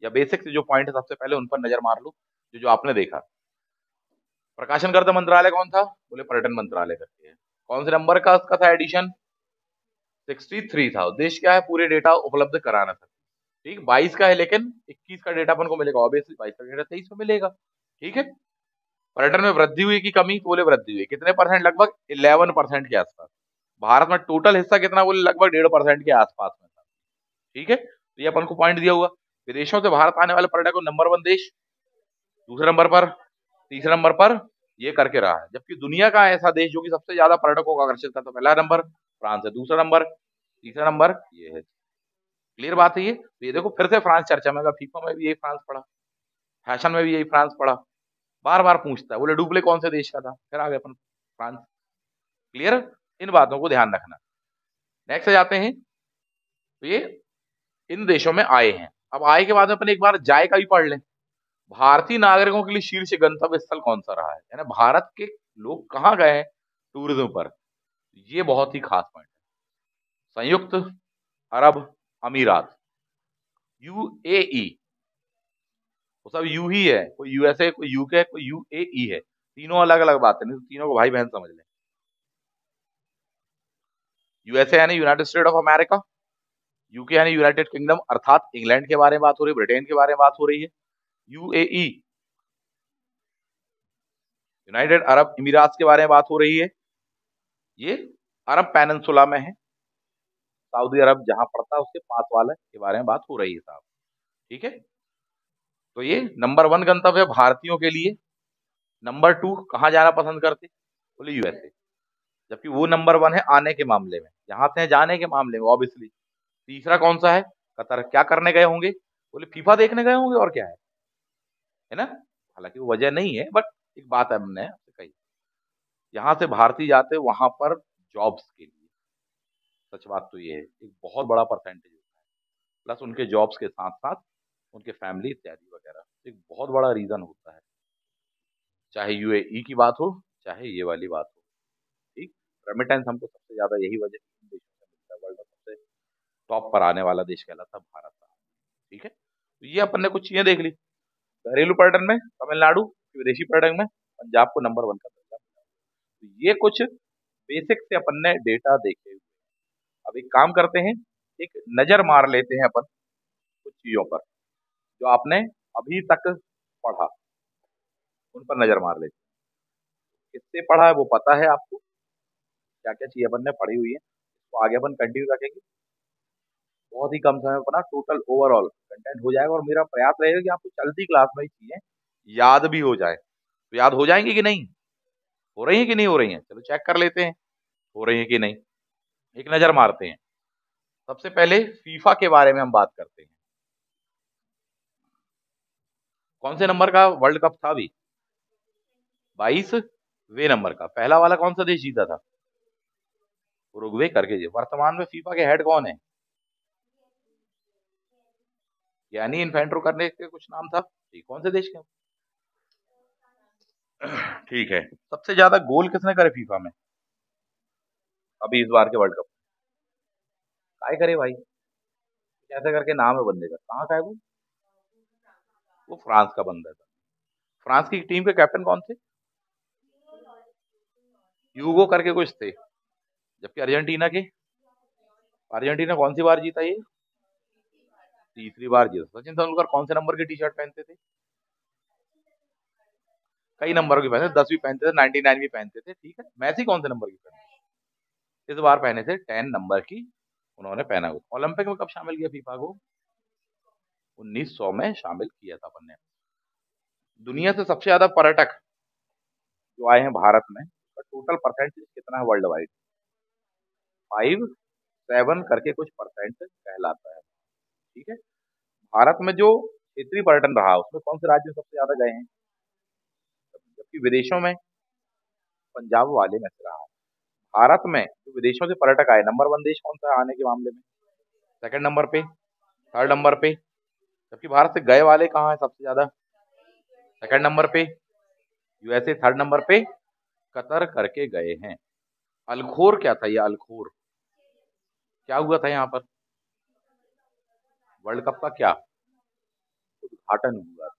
या बेसिक से जो पॉइंट है सबसे पहले उन पर नजर मार लो, जो आपने देखा। प्रकाशनकर्ता मंत्रालय कौन था? बोले पर्यटन मंत्रालय करके है। कौन से नंबर का उसका था एडिशन? 63 था। उद्देश्य क्या है? पूरे डेटा उपलब्ध कराना था। ठीक, 22 का है, लेकिन 21 का डेटा अपन को मिलेगा, ऑब्वियसली 22 का डेटा 23 में मिलेगा। ठीक है। पर्यटन में वृद्धि हुई कि कमी? बोले वृद्धि हुई। कितने परसेंट? लगभग 11% के आसपास। भारत में टोटल हिस्सा कितना? बोले लगभग 1.5% के आसपास में था। ठीक है, तो ये अपन को पॉइंट दिया हुआ। विदेशों से भारत आने वाले पर्यटकों नंबर 1 देश, दूसरे नंबर पर, तीसरे नंबर पर ये करके रहा है। जबकि दुनिया का ऐसा देश जो कि सबसे ज्यादा पर्यटकों को आकर्षित करता है, पहला नंबर फ्रांस है, दूसरा नंबर, तीसरा नंबर ये है। क्लियर बात है? ये तो ये देखो फिर से फ्रांस चर्चा में, फीफा में भी यही फ्रांस पड़ा, फैशन में भी यही फ्रांस पड़ा। बार बार पूछता है, बोले डुप्ले कौन से देश का था? फिर आ गए अपन फ्रांस। क्लियर? इन बातों को ध्यान रखना। नेक्स्ट जाते हैं, तो ये इन देशों में आए हैं। अब आए के बाद में अपन एक बार जाए का भी पढ़ लें। भारतीय नागरिकों के लिए शीर्ष गंतव्य स्थल कौन सा रहा है, यानी भारत के लोग कहाँ गए हैं टूरिज्म पर? ये बहुत ही खास पॉइंट है। संयुक्त अरब अमीरात, यूएई, वो सब यू ही है, कोई यूएसए, कोई यूके, कोई यूएई है। तीनों अलग अलग बात है, नहीं तो तीनों को भाई बहन समझ लें। यूएसए यानी United state of America, UK यानी यूनाइटेड किंगडम, अर्थात इंग्लैंड के बारे में बात हो रही है, ब्रिटेन के बारे में बात हो रही है। यूएई यूनाइटेड अरब अमीरात के बारे में बात हो रही है। ये अरब पेनिनसुला में है, सऊदी अरब जहां पड़ता है उसके पास वाले के बारे में बात हो रही है साहब। ठीक है, तो ये नंबर 1 गंतव्य है भारतीयों के लिए। नंबर 2 कहाँ जाना पसंद करते? बोले यूएसए। जबकि वो नंबर 1 है आने के मामले में, यहाँ से जाने के मामले में ऑब्वियसली। तीसरा कौन सा है? कतर। क्या करने गए होंगे? बोले फीफा देखने गए होंगे, और क्या है ना। हालांकि वो वजह नहीं है, बट एक बात है हमने आपसे कही, यहाँ से भारतीय जाते वहां पर जॉब्स के लिए। सच बात तो ये है, एक बहुत बड़ा परसेंटेज होता है, प्लस उनके जॉब्स के साथ साथ उनके फैमिली इत्यादि वगैरह, एक बहुत बड़ा रीजन होता है। चाहे यूएई की बात हो, चाहे ये वाली बात हो। ठीक, रेमिटेंस हमको सबसे ज्यादा यही वजह इन देशों से मिलता है। वर्ल्ड में सबसे टॉप पर आने वाला देश कहलाता है भारत का। ठीक है, तो ये अपन ने कुछ चीजें देख ली। घरेलू पर्यटन में तमिलनाडु, विदेशी पर्यटन में पंजाब को नंबर 1 का दर्जा मिला। तो ये कुछ बेसिक से अपन ने डेटा देखे हुए। अब एक काम करते हैं, एक नजर मार लेते हैं अपन कुछ चीजों पर जो आपने अभी तक पढ़ा, उन पर नजर मार लेते हैं। किससे पढ़ा है वो पता है आपको, क्या क्या चीज अपन ने पढ़ी हुई है, तो आगे अपन कंटिन्यू रखेंगे। बहुत ही कम समय में अपना टोटल ओवरऑल कंटेंट हो जाएगा, और मेरा प्रयास रहेगा कि आपको चलती क्लास में ही चीजें याद भी हो जाए। तो याद हो जाएंगी कि नहीं? हो रही है कि नहीं हो रही है? चलो चेक कर लेते हैं, हो रही है कि नहीं। एक नजर मारते हैं। सबसे पहले फीफा के बारे में हम बात करते हैं। कौन से नंबर का वर्ल्ड कप था अभी? 22वें नंबर का। पहला वाला कौन सा देश जीता था? उरुग्वे करके जी। वर्तमान में फीफा के हेड कौन है? यानी इन्फेंट्रो करने के कुछ नाम था, ठीक, कौन से देश के? ठीक है, सबसे ज्यादा गोल किसने करे फीफा में अभी इस बार के वर्ल्ड कप? काय करे भाई, कैसे करके नाम है बंदे का, कहाँ का है वो फ्रांस का बंदा था। फ्रांस की टीम के कैप्टन कौन थे? यूगो करके कुछ थे। जबकि अर्जेंटीना के, अर्जेंटीना कौन सी बार जीता ये? तीसरी बार जीता। सचिन तेंदुलकर कौन से नंबर की टी शर्ट पहनते थे? कई नंबर की पहनते थे, 10 भी पहनते थे, 99 भी पहनते थे, ठीक है। मैसी कौन से नंबर की पहनते? इस बार पहने थे 10 नंबर की उन्होंने पहना हुआ। ओलंपिक में कब शामिल किया फीफा को? 1900 में शामिल किया था अपन ने। दुनिया से सबसे ज्यादा पर्यटक जो आए हैं भारत में, तो टोटल परसेंटेज कितना है वर्ल्ड वाइड? 5, 7 करके कुछ परसेंट कहलाता है, ठीक है। भारत में जो क्षेत्रीय पर्यटन रहा उसमें कौन से राज्य में सबसे ज्यादा गए हैं? जबकि विदेशों में पंजाब वाले में से रहा है। भारत में जो विदेशों से पर्यटक आए, नंबर 1 देश कौन सा है आने के मामले में? सेकंड नंबर पे, थर्ड नंबर पे? जबकि भारत से गए वाले कहाँ है सबसे ज्यादा? सेकंड नंबर पे यूएसए, थर्ड नंबर पे कतर करके गए हैं। अल्खोर क्या था? ये अल्खोर क्या हुआ था यहाँ पर? वर्ल्ड कप का क्या उद्घाटन हुआ था,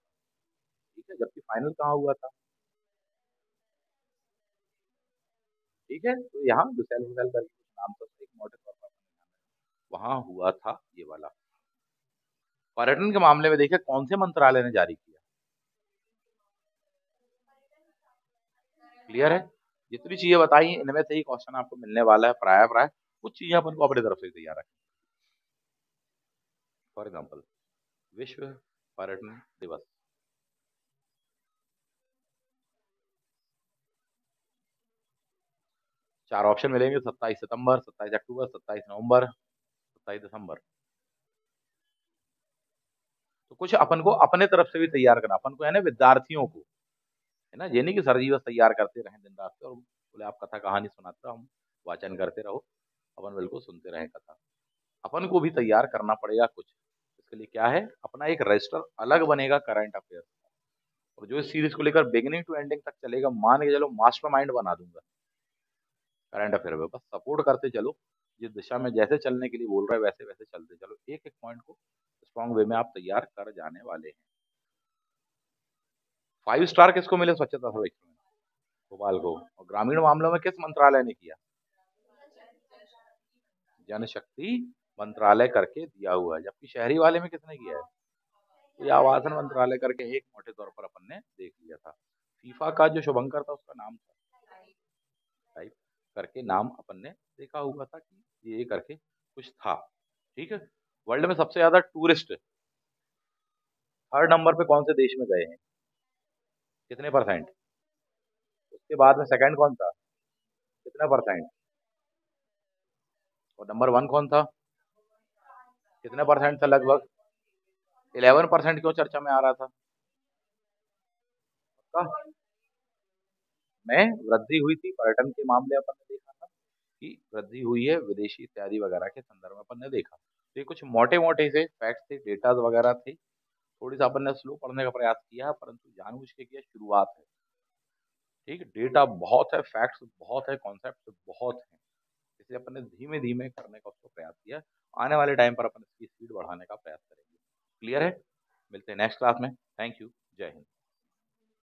ठीक है। जबकि फाइनल कहाँ हुआ था? ठीक है, तो यहाँ दुसैल फुसैल करके कुछ नाम तो एक मोटे तौर पर वहां हुआ था ये वाला। पर्यटन के मामले में देखिए कौन से मंत्रालय ने जारी किया? क्लियर है? जितनी चीजें बताई इनमें से ही क्वेश्चन आपको मिलने वाला है प्राय प्राय। कुछ चीजें अपन को अपनी तरफ से तैयार रखें। फॉर एग्जाम्पल, विश्व पर्यटन दिवस, चार ऑप्शन मिलेंगे, 27 सितंबर, 27 अक्टूबर, 27 नवंबर, 27 दिसंबर। तो कुछ अपन को अपने तरफ से भी तैयार करना, अपन को है ना विद्यार्थियों को, है ना। ये नहीं कि सर जी बस तैयार करते रहें दिन रात से और बोले आप कथा कहानी सुनाते रहो, हम वाचन करते रहो, अपन बिल्कुल सुनते रहें कथा। अपन को भी तैयार करना पड़ेगा कुछ। इसके लिए क्या है, अपना एक रजिस्टर अलग बनेगा करंट अफेयर, और जो इस सीरीज को लेकर बिगिनिंग टू एंडिंग तक चलेगा, मान के चलो मास्टरमाइंड बना दूंगा करंट अफेयर में। बस सपोर्ट करते चलो, जिस दिशा में जैसे चलने के लिए बोल रहा है वैसे वैसे चलते चलो, एक एक पॉइंट को स्ट्रॉन्ग वे में आप तैयार कर जाने वाले हैं। 5 स्टार किसको मिले स्वच्छता सर्वेक्षण में? भोपाल को। और ग्रामीण मामलों में किस मंत्रालय ने किया? जनशक्ति मंत्रालय करके दिया हुआ है। जबकि शहरी वाले में किसने किया है? तो ये आवासन मंत्रालय करके एक मोटे तौर पर अपन ने देख लिया था। फीफा का जो शुभंकर था उसका नाम था टाइप करके नाम अपन ने देखा हुआ था कि ये करके कुछ था, ठीक है। वर्ल्ड में सबसे ज्यादा टूरिस्ट थर्ड नंबर पे कौन से देश में गए हैं? कितने परसेंट? उसके बाद में सेकंड कौन था? कितना परसेंट? और नंबर 1 कौन था? कितने परसेंट था लगभग? 11% क्यों चर्चा में आ रहा था? पक्का? में वृद्धि हुई थी पर्यटन के मामले अपन ने देखा था कि वृद्धि हुई है विदेशी इत्यादि वगैरह के संदर्भ में अपन ने देखा। तो ये कुछ मोटे मोटे से फैक्ट्स थे, डेटाज वगैरह थे। थोड़ी सा अपन ने स्लो पढ़ने का प्रयास किया, परंतु जानबूझ के किया, शुरुआत है, ठीक। डेटा बहुत है, फैक्ट्स बहुत है, कॉन्सेप्ट बहुत है, इसलिए अपन ने धीमे धीमे करने का उसको प्रयास किया। आने वाले टाइम पर अपन इसकी स्पीड बढ़ाने का प्रयास करेंगे। क्लियर है? मिलते हैं नेक्स्ट क्लास में। Thank you. जय हिंद।